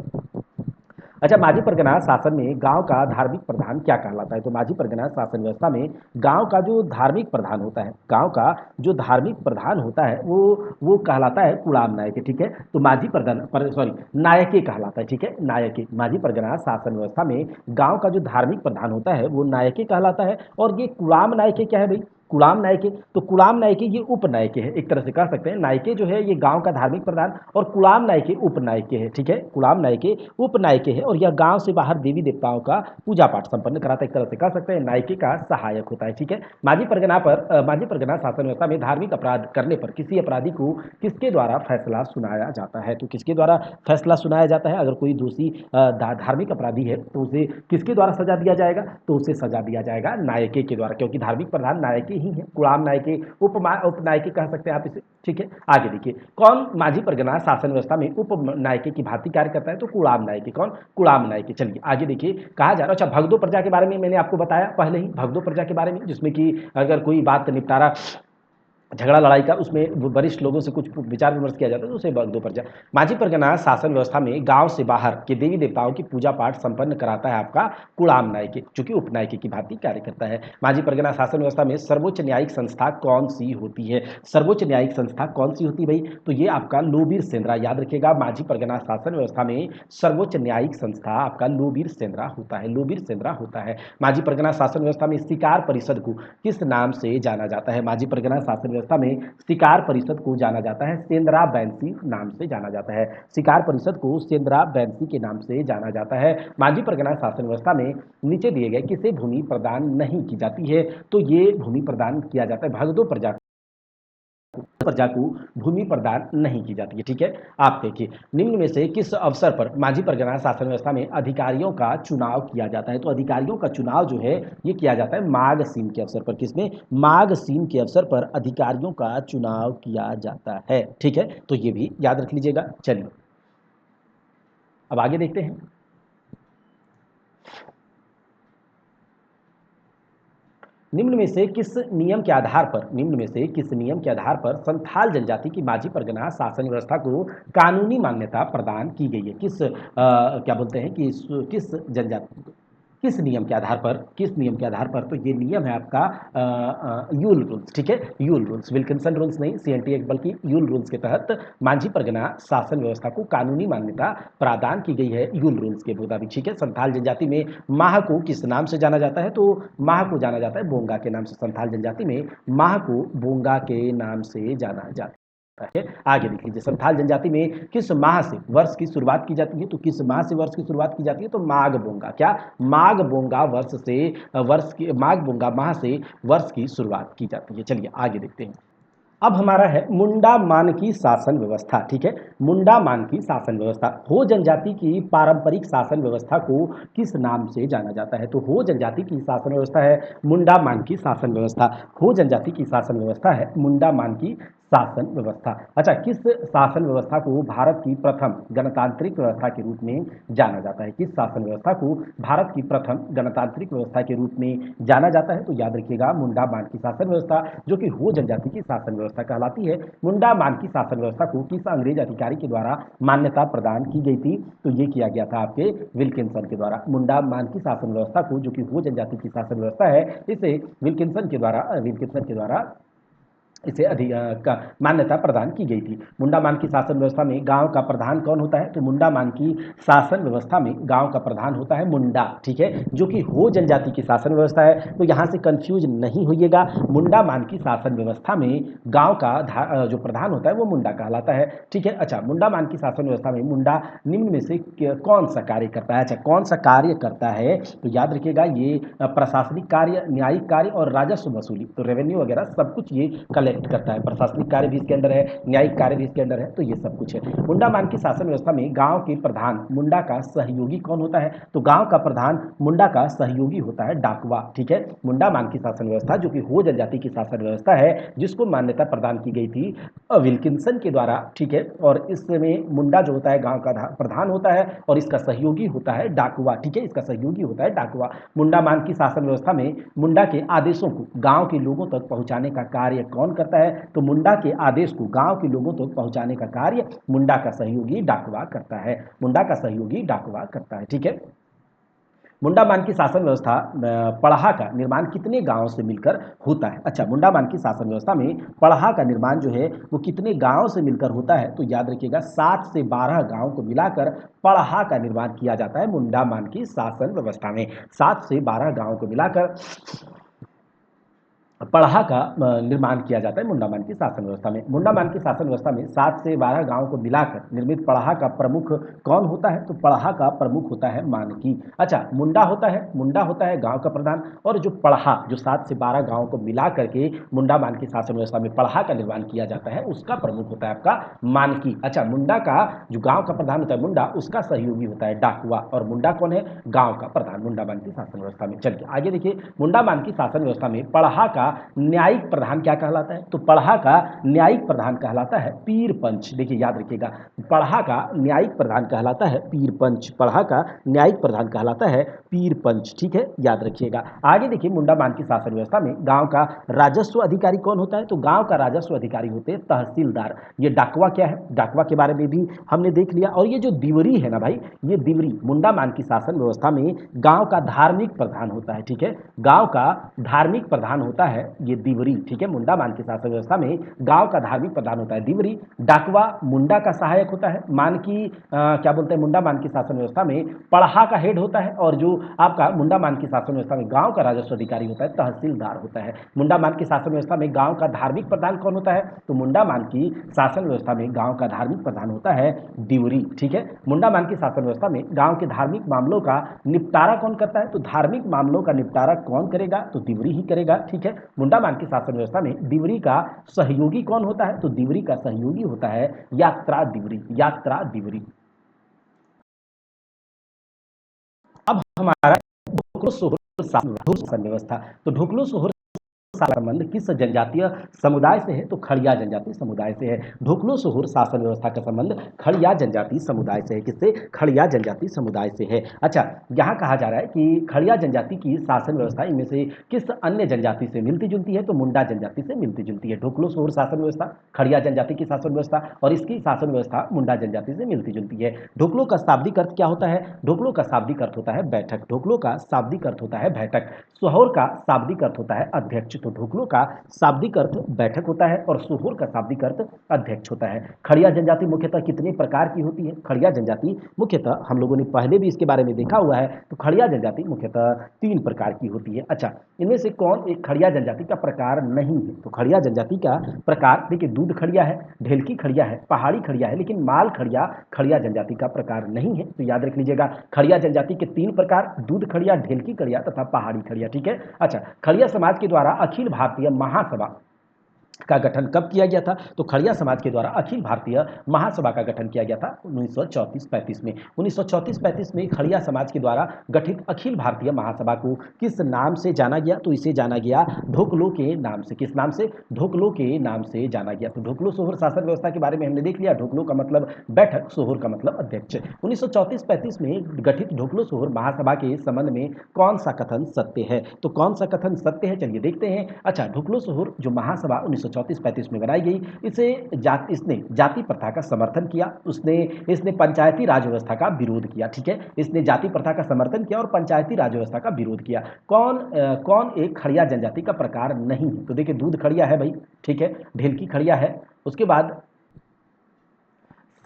अच्छा, माझी परगना शासन में गांव का धार्मिक प्रधान क्या कहलाता है। तो माझी परगना शासन व्यवस्था में गांव का जो धार्मिक प्रधान होता है, गांव का जो धार्मिक प्रधान होता है वो कहलाता है कुड़ाम नायके। ठीक है, तो माझी प्रधान सॉरी नायके कहलाता है। ठीक है, नायके। माझी परगना शासन व्यवस्था में गांव का जो धार्मिक प्रधान होता है वो नायके कहलाता है। और ये कुड़ाम नायके क्या है भाई, कुड़ाम नायके। तो कुड़ाम नायके ये उप नायके है, एक तरह से कह सकते हैं। नायके जो है ये गांव का धार्मिक प्रधान और कुड़ाम नायके उप नायके है। ठीक है, कुड़ाम नायके उप नायके है और यह गांव से बाहर देवी देवताओं का पूजा पाठ संपन्न कराता है, एक तरह से कह सकते हैं नायके का सहायक होता है। ठीक है, माझी परगना शासन व्यवस्था में धार्मिक अपराध करने पर किसी अपराधी को किसके द्वारा फैसला सुनाया जाता है। तो किसके द्वारा फैसला सुनाया जाता है। अगर कोई दोषी धार्मिक अपराधी है तो उसे किसके द्वारा सजा दिया जाएगा। तो उसे सजा दिया जाएगा नायके के द्वारा, क्योंकि धार्मिक प्रधान नायके ही है। कुड़ाम नायके उप नायके कह सकते हैं आप इसे। ठीक है, आगे देखिए कौन माझी परगना शासन व्यवस्था में उप नायके की भांति कार्य करता है। तो कुड़ाम नायके। कौन, कुड़ाम नायके। चलिए आगे देखिए, कहा जा रहा है। अच्छा, भगदो प्रजा के बारे में मैंने आपको बताया पहले ही, भगदो प्रजा के बारे में, जिसमें कि अगर कोई बात निपटारा झगड़ा लड़ाई का उसमें वरिष्ठ लोगों से कुछ विचार विमर्श किया जाता है तो उसे भगदो प्रजा। माझी परगना शासन व्यवस्था में गांव से बाहर के देवी देवताओं की पूजा पाठ संपन्न कराता है आपका कुड़ाम नायके, जो कि उपनायके की भांति कार्य करता है। माझी परगना शासन व्यवस्था में सर्वोच्च न्यायिक संस्था कौन सी होती है। सर्वोच्च न्यायिक संस्था कौन सी होती है भाई। तो ये आपका लोबीर सेंद्रा, याद रखिएगा। माझी परगना शासन व्यवस्था में सर्वोच्च न्यायिक संस्था आपका लोबीर सेंद्रा होता है, लोबीर सेंद्रा होता है। माझी परगना शासन व्यवस्था में शिकार परिषद को किस नाम से जाना जाता है। माझी परगना शासन व्यवस्था में शिकार परिषद को जाना जाता है सेंद्रा बैंसी नाम से जाना जाता है। शिकार परिषद को सेंद्रा बैंसी के नाम से जाना जाता है। माझी परगना शासन व्यवस्था में नीचे दिए गए किसे भूमि प्रदान नहीं की जाती है। तो ये भूमि प्रदान किया जाता है भगदो प्रजा को भूमि प्रदान नहीं की जाती है। ठीक है, आप देखिए निम्न में से किस अवसर पर माझी परगना शासन व्यवस्था में अधिकारियों का चुनाव किया जाता है। तो अधिकारियों का चुनाव जो है ये किया जाता है माघ सीम के अवसर पर। किसमें, माघ सीम के अवसर पर अधिकारियों का चुनाव किया जाता है। ठीक है, तो ये भी याद रख लीजिएगा। चलिए अब आगे देखते हैं। निम्न में से किस नियम के आधार पर संथाल जनजाति की माझी परगना शासन व्यवस्था को कानूनी मान्यता प्रदान की गई है। क्या बोलते हैं कि किस जनजाति, किस नियम के आधार पर। तो ये नियम है आपका यूल रूल्स। ठीक है, यूल रूल्स, विल्किंसन रूल्स नहीं, सीएनटी एक्ट, बल्कि यूल रूल्स के तहत माझी परगना शासन व्यवस्था को कानूनी मान्यता प्रदान की गई है यूल रूल्स के मुताबिक। ठीक है, संथाल जनजाति में माह को किस नाम से जाना जाता है। तो माह को जाना जाता है बोंगा के नाम से। संथाल जनजाति में माह को बोंगा के नाम से जाना जाता है। आगे देख लीजिए, संथाल जनजाति में किस माह से वर्ष की शुरुआत की जाती है। तो किस माह से वर्ष की शुरुआत की जाती है। तो माघ बोंगा। क्या, माघ बोंगा माघ बोंगा माह से वर्ष की शुरुआत की जाती है। चलिए आगे देखते हैं। अब हमारा है मुंडा मानकी शासन व्यवस्था। ठीक है, मुंडा मानकी शासन व्यवस्था। हो जनजाति की पारंपरिक शासन व्यवस्था को किस नाम से जाना जाता है। तो हो जनजाति की शासन व्यवस्था है मुंडा मानकी शासन व्यवस्था। हो जनजाति की शासन व्यवस्था है मुंडा मानकी शासन व्यवस्था। अच्छा, किस शासन व्यवस्था को भारत की प्रथम गणतांत्रिक व्यवस्था के रूप में जाना जाता है? किस शासन व्यवस्था को भारत की प्रथम गणतांत्रिक व्यवस्था के रूप में जाना जाता है? तो याद रखिएगा, मुंडा मानकी शासन व्यवस्था, जो कि हो जनजाति की शासन व्यवस्था कहलाती है। मुंडा मानकी शासन व्यवस्था को किस अंग्रेज अधिकारी के द्वारा मान्यता प्रदान की गई थी? तो ये किया गया था आपके विल्किंसन के द्वारा। मुंडा मानकी शासन व्यवस्था को, जो कि हो जनजाति की शासन व्यवस्था है, इसे विल्किंसन के द्वारा इसे का मान्यता प्रदान की गई थी। मुंडा मान की शासन व्यवस्था में गांव का प्रधान कौन होता है? तो मुंडा मान की शासन व्यवस्था में गांव का प्रधान होता है मुंडा, ठीक है, जो कि हो जनजाति की शासन व्यवस्था है। तो यहाँ से कंफ्यूज नहीं होइएगा। मुंडा मान की शासन व्यवस्था में गांव का जो प्रधान होता है वो मुंडा कहलाता है, ठीक है। अच्छा, मुंडा मान की शासन व्यवस्था में मुंडा निम्न में से कौन सा कार्य करता है? अच्छा, कौन सा कार्य करता है? तो याद रखिएगा, ये प्रशासनिक कार्य, न्यायिक कार्य और राजस्व वसूली, तो रेवेन्यू वगैरह सब कुछ ये कलेक्ट करता है। प्रशासनिक कार्य भी इसके अंदर है, न्यायिक कार्य भी इसके अंदर है, तो ये सब कुछ है। मुंडा मान की शासन व्यवस्था में गांव के प्रधान मुंडा का सहयोगी कौन होता है? तो गांव का प्रधान मुंडा का सहयोगी होता है डाकवा, ठीक है। मुंडा मान की शासन व्यवस्था, जो कि हो जनजाति की शासन व्यवस्था है, जिसको मान्यता प्रदान की गई थी विल्किंसन के द्वारा, ठीक है। और इसमें मुंडा जो होता है गांव का प्रधान होता है और इसका सहयोगी होता है डाकवा, ठीक है, इसका सहयोगी होता है डाकवा। मुंडा मान की शासन व्यवस्था में मुंडा के आदेशों को गांव के लोगों तक पहुंचाने का कार्य कौन करता है? तो मुंडा के आदेश को गांव के लोगों तक पहुंचाने का कार्य मुंडा का सहयोगी डाकवा करता है। मुंडा का सहयोगी डाकवा करता है, ठीक है। मुंडा मान की शासन व्यवस्था पढ़हा का निर्माण कितने गांवों से मिलकर होता है? अच्छा, मुंडा मान की शासन व्यवस्था में पढ़हा का निर्माण जो है वो कितने गांवों से मिलकर होता है? तो याद रखिएगा, 7 से 12 गांवों को मिलाकर पढ़हा का निर्माण किया जाता है मुंडा मान की शासन व्यवस्था में। 7 से 12 गांवों को मिलाकर पढ़हा का निर्माण किया जाता है मुंडा मान की शासन व्यवस्था में। मुंडा मान की शासन व्यवस्था में 7 से 12 गांवों को मिलाकर निर्मित पढ़हा का प्रमुख कौन होता है? तो पढ़हा का प्रमुख होता है मानकी। अच्छा, मुंडा होता है गांव का प्रधान, और जो पढ़हा, जो 7 से 12 गांवों को मिला करके मुंडा मान की शासन व्यवस्था में पढ़हा का निर्माण किया जाता है, उसका प्रमुख होता है आपका मानकी। अच्छा, मुंडा का जो गांव का प्रधान होता है मुंडा, उसका सहयोगी होता है डाकुआ, और मुंडा कौन है? गांव का प्रधान, मुंडा मान की शासन व्यवस्था में। चलिए आगे देखिए, मुंडा मान की शासन व्यवस्था में पढ़हा का न्यायिक प्रधान क्या कहलाता है? तो पढ़हा का न्यायिक प्रधान कहलाता है पीर पंच। देखिए याद रखिएगा, पढ़हा का न्यायिक प्रधान कहलाता है पीर पंच। पढ़हा का न्यायिक प्रधान कहलाता है पीर पंच, ठीक है, याद रखिएगा। आगे देखिए, मुंडा मान की शासन व्यवस्था में गांव का राजस्व अधिकारी कौन होता है? तो गांव का राजस्व अधिकारी होते हैं तहसीलदार। ये डाकवा क्या है? डाकवा के बारे में भी हमने देख लिया। और ये जो दिवरी है ना भाई, ये दिवरी मुंडा मान की शासन व्यवस्था में गांव का धार्मिक प्रधान होता है, ठीक है। गांव का धार्मिक प्रधान होता है ये दिवरी, ठीक है। मुंडा मान की शासन व्यवस्था में गांव का धार्मिक प्रधान होता है दिवरी। डाकवा मुंडा का सहायक होता है। मान की क्या बोलते हैं, मुंडा मान की शासन व्यवस्था में पढ़हा का हेड होता है, और जो आपका मुंडा मान की शासन व्यवस्था में गांव का राजस्व अधिकारी होता है तहसीलदार होता है। मुंडा मान की शासन व्यवस्था में गांव का धार्मिक प्रधान कौन होता है? तो मुंडा मान की शासन व्यवस्था में गांव का धार्मिक प्रधान होता है दिवरी, ठीक है। मुंडा मान की शासन व्यवस्था में गांव के धार्मिक मामलों का निपटारा कौन करता है? तो धार्मिक मामलों का निपटारा कौन करेगा? तो दिवरी ही करेगा, ठीक है। मुंडा मान की शासन व्यवस्था में दिवरी का सहयोगी कौन होता है? तो दिवरी का सहयोगी होता है यात्रा दिवरी, यात्रा दिवरी। अब हमारा ढोकलो सोहर शासन व्यवस्था। तो ढोकलो सोहर संबंध किस जनजातीय समुदाय से है? तो खड़िया जनजातीय समुदाय से है। ढोकलो सोहर शासन व्यवस्था का संबंध खड़िया जनजातीय समुदाय से है। किससे? खड़िया जनजातीय समुदाय से है। अच्छा, यहाँ कहा जा रहा है कि खड़िया जनजाति की शासन व्यवस्था इनमें से किस अन्य जनजाति से मिलती जुलती है? तो मुंडा जनजाति से मिलती जुलती है। ढोकलो सोहर शासन व्यवस्था खड़िया जनजाति की शासन व्यवस्था, और इसकी शासन व्यवस्था मुंडा जनजाति से मिलती जुलती है। ढोकलो का शाब्दिक अर्थ क्या होता है? ढोकलो का शाब्दिक अर्थ होता है बैठक। ढोकलो का शाब्दिक अर्थ होता है बैठक। सोहर का शाब्दिक अर्थ होता है अध्यक्ष। तो ढोकलो का शाब्दिक अर्थ बैठक होता है, और सोहर का शाब्दिक अर्थ अध्यक्ष होता है। खड़िया जनजाति मुख्यतः कितने प्रकार की होती है? खड़िया जनजाति मुख्यतः, हम लोगों ने पहले भी इसके बारे में देखा हुआ है, तो खड़िया जनजाति मुख्यतः 3 प्रकार की होती है। अच्छा, इनमें से कौन एक खड़िया जनजाति का प्रकार नहीं है? तो खड़िया जनजाति का प्रकार देखिए, दूध खड़िया है, ढेलकी खड़िया है, पहाड़ी खड़िया है, लेकिन माल खड़िया खड़िया जनजाति का प्रकार नहीं है। तो याद रख लीजिएगा, खड़िया जनजाति के 3 प्रकार, दूध खड़िया, ढेलकी खड़िया तथा पहाड़ी खड़िया, ठीक है। अच्छा, खड़िया समाज के द्वारा अखिल भारतीय महासभा का गठन कब किया गया था? तो खड़िया समाज के द्वारा अखिल भारतीय महासभा का गठन किया गया था 1934-35 में। 1934-35 में खड़िया समाज के द्वारा गठित अखिल भारतीय महासभा को किस नाम से जाना गया? तो इसे जाना गया ढोकलो के नाम से। किस नाम से? ढोकलो के नाम से जाना गया। तो ढोकलो सोहर शासन व्यवस्था के बारे में हमने देख लिया। ढोकलो का मतलब बैठक, सोहर का मतलब अध्यक्ष। 1934-35 में गठित ढोकलो सोहर महासभा के संबंध में कौन सा कथन सत्य है? तो कौन सा कथन सत्य है, चलिए देखते हैं। अच्छा, ढोकलो सोहर जो महासभा 1934-35 में बनाई गई, इसने जाति प्रथा का समर्थन किया। इसने पंचायती राज व्यवस्था का विरोध किया। ठीक है, इसने जाति प्रथा का समर्थन किया और पंचायती राज व्यवस्था का विरोध किया। कौन एक खड़िया जनजाति का प्रकार नहीं है? तो देखिए, दूध खड़िया है भाई, ठीक है, ढेलकी खड़िया है, उसके बाद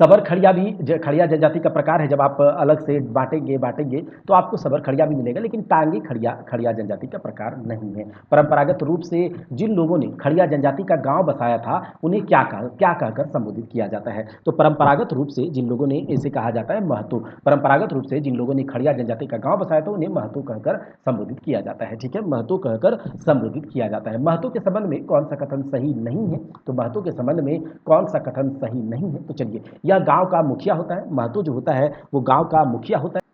सबर खड़िया भी खड़िया जनजाति का प्रकार है। जब आप अलग से बांटेंगे तो आपको सबर खड़िया भी मिलेगा, लेकिन टांगी खड़िया खड़िया जनजाति का प्रकार नहीं है। परंपरागत रूप से जिन लोगों ने खड़िया जनजाति का गांव बसाया था उन्हें क्या कहकर संबोधित किया जाता है? तो परंपरागत रूप से जिन लोगों ने, इसे कहा जाता है महतो। परंपरागत रूप से जिन लोगों ने खड़िया जनजाति का गांव बसाया था उन्हें महतो कहकर संबोधित किया जाता है। ठीक है, महतो कहकर संबोधित किया जाता है। महतो के संबंध में कौन सा कथन सही नहीं है? तो महतो के संबंध में कौन सा कथन सही नहीं है? तो चलिए, यह गांव का मुखिया होता है। महतो जो होता है वो गांव का मुखिया होता है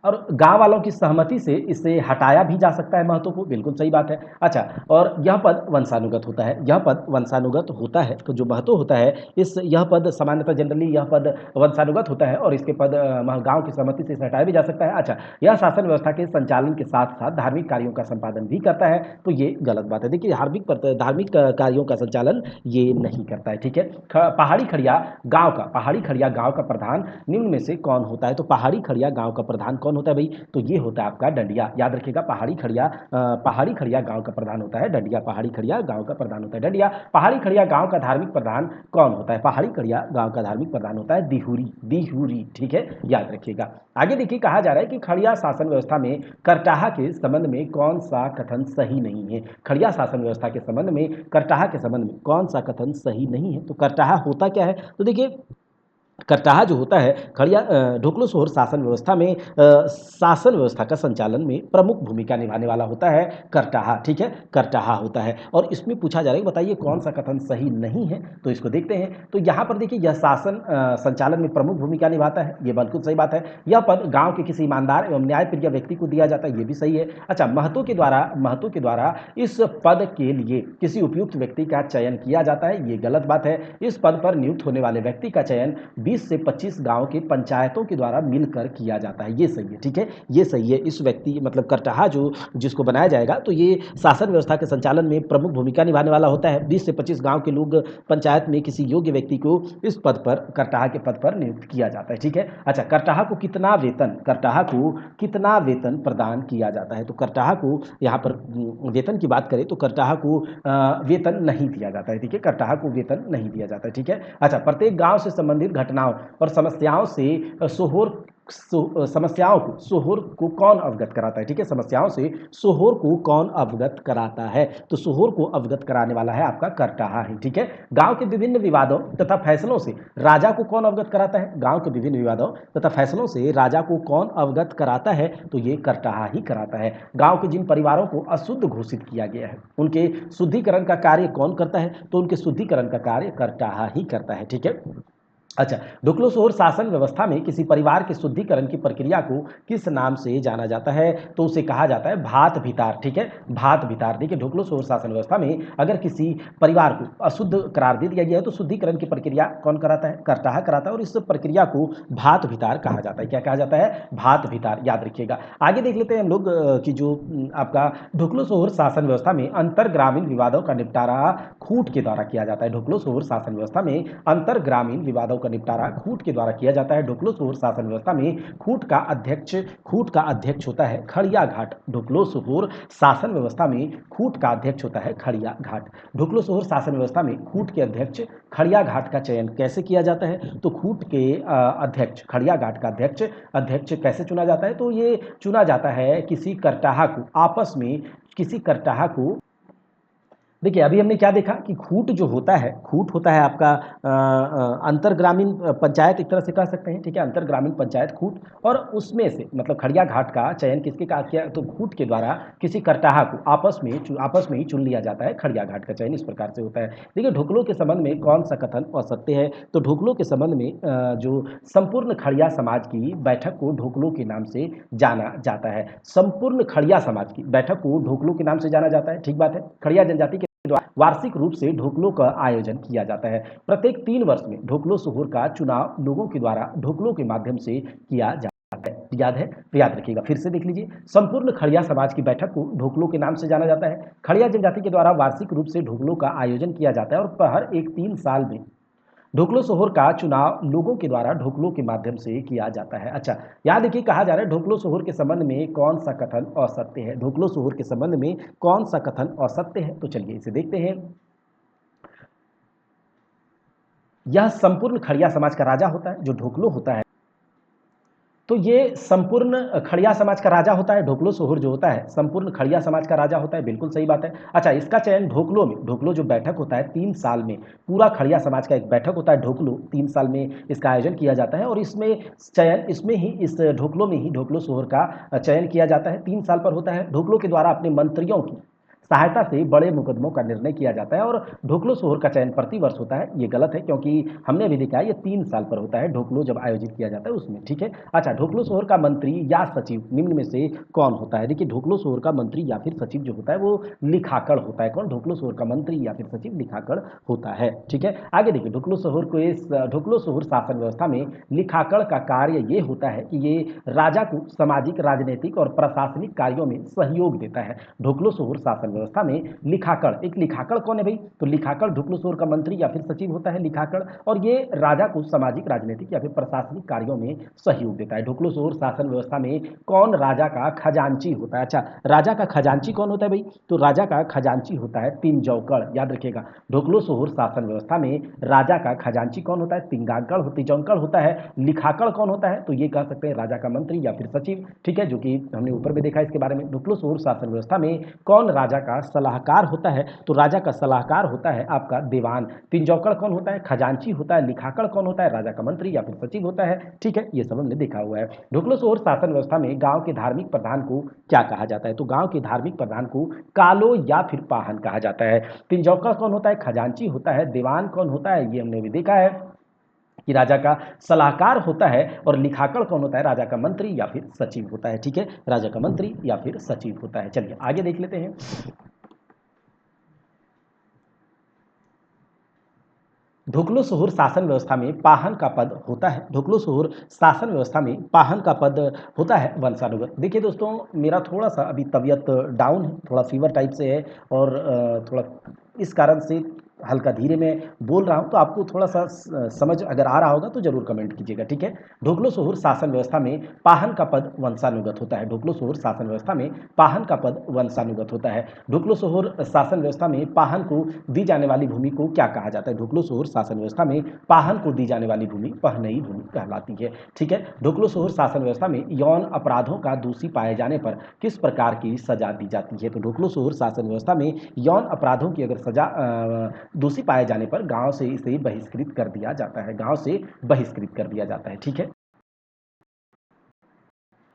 और गांव वालों की सहमति से इसे हटाया भी जा सकता है महतो को। बिल्कुल सही बात है। अच्छा, और यह पद वंशानुगत होता है। यह पद वंशानुगत होता है। तो जो महतो होता है, यह पद सामान्यतः जनरली यह पद वंशानुगत होता है और इसके पद गांव की सहमति से इसे हटाया भी जा सकता है। अच्छा, यह शासन व्यवस्था के संचालन के साथ साथ धार्मिक कार्यों का संपादन भी करता है। तो ये गलत बात है। देखिए, धार्मिक कार्यों का संचालन ये नहीं करता है। ठीक है, पहाड़ी खड़िया गांव का प्रधान निम्न में से कौन होता है? तो पहाड़ी खड़िया गांव का प्रधान कौन होता है भाई? तो ये होता है आपका डंडिया। याद रखिएगा, पहाड़ी खड़िया गांव का प्रधान होता है डंडिया। पहाड़ी खड़िया गांव का प्रधान होता है डंडिया। पहाड़ी खड़िया गांव का धार्मिक प्रधान कौन होता है? पहाड़ी खड़िया गांव का धार्मिक प्रधान होता है दिहुरी। ठीक है, याद रखिएगा। आगे देखिए, कहा जा रहा है कि खड़िया शासन व्यवस्था में करटाहा के संबंध में कौन सा कथन सही नहीं है? खड़िया शासन व्यवस्था के संबंध में, करटाहा के संबंध में कौन सा कथन सही नहीं है? तो करटाहा होता क्या है? तो देखिए, करटाहा जो होता है, ढोकलो सोहर शासन व्यवस्था में शासन व्यवस्था का संचालन में प्रमुख भूमिका निभाने वाला होता है करटाहा। ठीक है, करटाहा होता है। और इसमें पूछा जा रहा है कि बताइए कौन सा कथन सही नहीं है? तो इसको देखते हैं। तो यहाँ पर देखिए, यह शासन संचालन में प्रमुख भूमिका निभाता है, ये बिल्कुल सही बात है। यह पद गांव के किसी ईमानदार एवं न्यायप्रिय व्यक्ति को दिया जाता है, ये भी सही है। अच्छा, महतो के द्वारा इस पद के लिए किसी उपयुक्त व्यक्ति का चयन किया जाता है, ये गलत बात है। इस पद पर नियुक्त होने वाले व्यक्ति का चयन 20 से 25 गांव के पंचायतों के द्वारा मिलकर किया जाता है, ये सही है। ठीक है, ये सही है। इस व्यक्ति मतलब करटाहा जिसको बनाया जाएगा, तो ये शासन व्यवस्था के संचालन में प्रमुख भूमिका निभाने वाला होता है। 20 से 25 गांव के लोग पंचायत में किसी योग्य व्यक्ति को इस पद पर, करटाहा के पद पर नियुक्त किया जाता है। ठीक है। अच्छा, करटाहा को कितना वेतन प्रदान किया जाता है? तो करटाहा को यहाँ पर वेतन की बात करें तो करटाहा को वेतन नहीं दिया जाता है। ठीक है, करटाहा को वेतन नहीं दिया जाता है। ठीक है। अच्छा, प्रत्येक गांव से संबंधित घटनाओं और समस्याओं सोहर को कौन अवगत कराता है? ठीक है, समस्याओं से सोहर को कौन अवगत कराता है? तो सोहर को अवगत कराने वाला है आपका करटाहा है। ठीक है। गांव के विभिन्न विवादों तथा फैसलों से राजा को कौन अवगत कराता है? गांव के विभिन्न विवादों तथा फैसलों से राजा को कौन अवगत कराता है? तो ये करटाहा ही कराता है। गांव के जिन परिवारों को अशुद्ध घोषित किया गया है उनके शुद्धिकरण का कार्य कौन करता है? तो उनके शुद्धिकरण का कार्य करटाहा ही करता है। ठीक है। अच्छा, ढोकलो सोहर शासन व्यवस्था में किसी परिवार के शुद्धिकरण की प्रक्रिया को किस नाम से जाना जाता है? तो उसे कहा जाता है भात भितार। ठीक है, भात भितार। देखिए, ढोकलो सोहर शासन व्यवस्था में अगर किसी परिवार को अशुद्ध करार दे दिया गया है तो शुद्धिकरण की प्रक्रिया कौन कराता है? करटाहा कराता है और इस प्रक्रिया को भात भितार कहा जाता है। क्या कहा जाता है? भात भितार। याद रखिएगा। आगे देख लेते हैं हम लोग कि जो आपका ढोकलो सोहर शासन व्यवस्था में अंतर ग्रामीण विवादों का निपटारा खूंट के द्वारा किया जाता है। ढोकलो सोहर शासन व्यवस्था में अंतर ग्रामीण विवादों का निपटारा खूंट के द्वारा किया जाता है। ढोकलो सोहर शासन व्यवस्था में खूंट का अध्यक्ष होता है खड़िया घाट। ढोकलो सोहर शासन व्यवस्था में खूंट का अध्यक्ष होता है खड़िया घाट। ढोकलो सोहर शासन व्यवस्था में खूंट के अध्यक्ष खड़िया घाट का चयन कैसे किया जाता है? तो खूंट के अध्यक्ष, खड़िया घाट का अध्यक्ष कैसे चुना जाता है? तो ये चुना जाता है किसी करटाहा को देखिए, अभी हमने क्या देखा कि खूट जो होता है, खूट होता है आपका अंतरग्रामीण पंचायत एक तरह से कह सकते हैं, ठीक है? अंतरग्रामीण पंचायत खूट और उसमें से मतलब खड़िया घाट का चयन किसके का किया तो खूट के द्वारा किसी करटाहा को आपस में ही चुन लिया जाता है, खड़िया घाट का चयन इस प्रकार से होता है। देखिए, ढोकलों के संबंध में कौन-सा कथन असत्य है? तो ढोकलों के संबंध में जो संपूर्ण खड़िया समाज की बैठक को ढोकलों के नाम से जाना जाता है। संपूर्ण खड़िया समाज की बैठक को ढोकलों के नाम से जाना जाता है, ठीक बात है। खड़िया जनजाति के वार्षिक रूप से ढोकलों का आयोजन किया जाता है। प्रत्येक 3 वर्ष में ढोकलो सोहर का चुनाव लोगों के द्वारा ढोकलों के माध्यम से किया जाता है। याद है? तो याद रखिएगा, फिर से देख लीजिए। संपूर्ण खड़िया समाज की बैठक को ढोकलों के नाम से जाना जाता है। खड़िया जनजाति के द्वारा वार्षिक रूप से ढोकलों का आयोजन किया जाता है और हर एक 3 साल में ढोकलो सोहर का चुनाव लोगों के द्वारा ढोकलों के माध्यम से किया जाता है। अच्छा, यहाँ देखिए कहा जा रहा है ढोकलो सोहर के संबंध में कौन सा कथन असत्य है? ढोकलो सोहर के संबंध में कौन सा कथन असत्य है? तो चलिए इसे देखते हैं। यह संपूर्ण खड़िया समाज का राजा होता है, जो ढोकलो होता है। तो ये संपूर्ण खड़िया समाज का राजा होता है, ढोकलो सोहर जो होता है, संपूर्ण खड़िया समाज का राजा होता है, बिल्कुल सही बात है। अच्छा, इसका चयन ढोकलो जो बैठक होता है 3 साल में, पूरा खड़िया समाज का एक बैठक होता है ढोकलो, 3 साल में इसका आयोजन किया जाता है और इस ढोकलो में ही ढोकलो सोहर का चयन किया जाता है, 3 साल पर होता है। ढोकलो के द्वारा अपने मंत्रियों की सहायता से बड़े मुकदमों का निर्णय किया जाता है और ढोकलो सोहर का चयन प्रतिवर्ष होता है। ये गलत है क्योंकि हमने अभी देखा है ये 3 साल पर होता है ढोकलो जब आयोजित किया जाता है उसमें, ठीक है। अच्छा, ढोकलो सोहर का मंत्री या सचिव निम्न में से कौन होता है? देखिए, ढोकलो सोहर का मंत्री या फिर सचिव जो होता है वो लिखाकड़ होता है। कौन? ढोकलो सोहर का मंत्री या फिर सचिव लिखाकड़ होता है, ठीक है। आगे देखिए, ढोकलो सोहर शासन व्यवस्था में लिखाकड़ का कार्य ये होता है कि ये राजा को सामाजिक, राजनीतिक और प्रशासनिक कार्यों में सहयोग देता है। ढोकलो सोहर शासन व्यवस्था में लिखाकड़ कौन है भाई? तो लिखाकड़ ढोकलो सोहर का मंत्री या फिर सचिव होता है लिखाकड़ और ये राजा को सामाजिक, राजनीतिक या फिर प्रशासनिक कार्यों में सहयोग देता है। ढोकलो सोहर शासन व्यवस्था में कौन राजा का खजांची होता है? अच्छा, राजा का खजांची कौन होता है भाई? तो राजा का खजांची होता है तिंजौकड़, याद रखिएगा। ढोकलो सोहर शासन व्यवस्था में राजा का खजांची कौन होता है? तिजौकड़ होता है। लिखाकड़ कौन होता है? तो ये कह सकते हैं राजा का मंत्री या फिर सचिव, ठीक है, जो कि हमने ऊपर भी देखा इसके बारे में। ढोकलो सोहर शासन व्यवस्था में कौन राजा का सलाहकार होता है? तो राजा का सलाहकार होता है आपका दीवान। पिंजौकड़ कौन होता है? खजांची होता है। लिखाकड़ कौन होता है? राजा का मंत्री या फिर सचिव होता है, ठीक है, ये सब हमने देखा हुआ है। ढोकलो सोहर शासन व्यवस्था में गांव के धार्मिक प्रधान को क्या कहा जाता है? तो गांव के धार्मिक प्रधान को कालो या फिर पाहन कहा जाता है। पिंजौकड़ कौन होता है? खजांची होता है। दीवान कौन होता है? ये हमने भी देखा है कि राजा का सलाहकार होता है और लिखाकड़ कौन होता है? राजा का मंत्री या फिर सचिव होता है, ठीक है, राजा का मंत्री या फिर सचिव होता है। चलिए आगे देख लेते हैं। ढोकलो सोहर शासन व्यवस्था में पाहन का पद होता है। ढोकलो सोहर शासन व्यवस्था में पाहन का पद होता है वंशानुगत। देखिए दोस्तों, मेरा थोड़ा सा अभी तबीयत डाउन है, थोड़ा फीवर टाइप से है और थोड़ा इस कारण से हल्का धीरे में बोल रहा हूँ, तो आपको थोड़ा सा समझ अगर आ रहा होगा तो जरूर कमेंट कीजिएगा, ठीक है। ढोकलो सोहर शासन व्यवस्था में पाहन का पद वंशानुगत होता है। ढोकलो सोहर शासन व्यवस्था में पाहन का पद वंशानुगत होता है। ढोकलो सोहर शासन व्यवस्था में पाहन को दी जाने वाली भूमि को क्या कहा जाता है? ढोकलो सोहर शासन व्यवस्था में पाहन को दी जाने वाली भूमि पहनई भूमि कहलाती है, ठीक है। ढोकलो सोहर शासन व्यवस्था में यौन अपराधों का दोषी पाए जाने पर किस प्रकार की सजा दी जाती है? तो ढोकलो सोहर शासन व्यवस्था में यौन अपराधों की अगर सजा दोषी पाए जाने पर गांव से इसे बहिष्कृत कर दिया जाता है, गांव से बहिष्कृत कर दिया जाता है, ठीक है।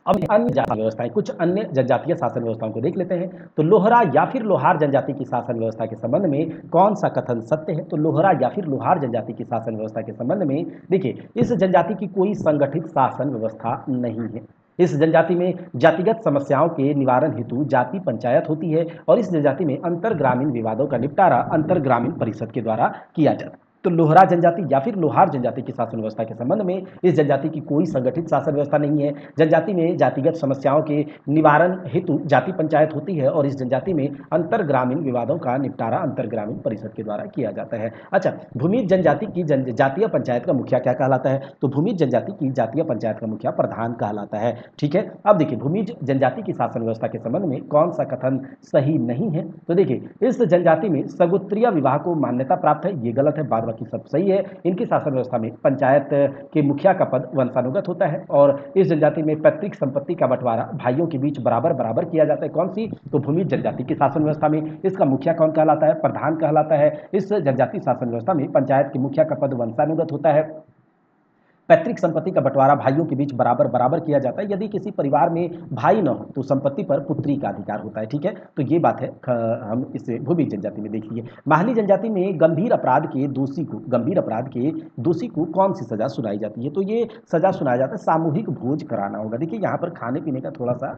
अब अन्य जाति व्यवस्थाएं, कुछ अन्य जनजातीय शासन व्यवस्थाओं को देख लेते हैं। तो लोहरा या फिर लोहार जनजाति की शासन व्यवस्था के संबंध में कौन सा कथन सत्य है? तो लोहरा या फिर लोहार जनजाति की शासन व्यवस्था के संबंध में देखिए, इस जनजाति की कोई संगठित शासन व्यवस्था नहीं है। इस जनजाति में जातिगत समस्याओं के निवारण हेतु जाति पंचायत होती है और इस जनजाति में अंतर ग्रामीण विवादों का निपटारा अंतर ग्रामीण परिषद के द्वारा किया जाता है। तो लोहरा जनजाति या फिर लोहार जनजाति की शासन व्यवस्था के संबंध में इस जनजाति की कोई संगठित शासन व्यवस्था नहीं है। जनजाति में जातिगत समस्याओं के निवारण हेतु जाति पंचायत होती है और इस जनजाति में अंतर ग्रामीण विवादों का निपटारा अंतर ग्रामीण परिषद के द्वारा किया जाता है। अच्छा, भूमिज जनजाति की जातीय पंचायत का मुखिया क्या कहलाता है? तो भूमिज जनजाति की जातीय पंचायत का मुखिया प्रधान कहलाता है, ठीक है। अब देखिए, भूमिज जनजाति की शासन व्यवस्था के संबंध में कौन सा कथन सही नहीं है? तो देखिए, इस जनजाति में सगोत्रीय विवाह को मान्यता प्राप्त है, ये गलत है, बाद हालांकि सब सही है। इनकी शासन व्यवस्था में पंचायत के मुखिया का पद वंशानुगत होता है और इस जनजाति में पैतृक संपत्ति का बंटवारा भाइयों के बीच बराबर बराबर किया जाता है। कौन सी? तो भूमि जनजाति की शासन व्यवस्था में इसका मुखिया कौन कहलाता है? प्रधान कहलाता है। इस जनजाति शासन व्यवस्था में पंचायत के मुखिया का पद वंशानुगत होता है। पैतृक संपत्ति का बंटवारा भाइयों के बीच बराबर बराबर किया जाता है। यदि किसी परिवार में भाई न हो तो संपत्ति पर पुत्री का अधिकार होता है। ठीक है, तो ये बात है। हम इसे भूमि जनजाति में देखिए। माहली जनजाति में गंभीर अपराध के दोषी को कौन सी सजा सुनाई जाती है? तो ये सजा सुनाया जाता है सामूहिक भोज कराना होगा। देखिए यहाँ पर खाने पीने का थोड़ा सा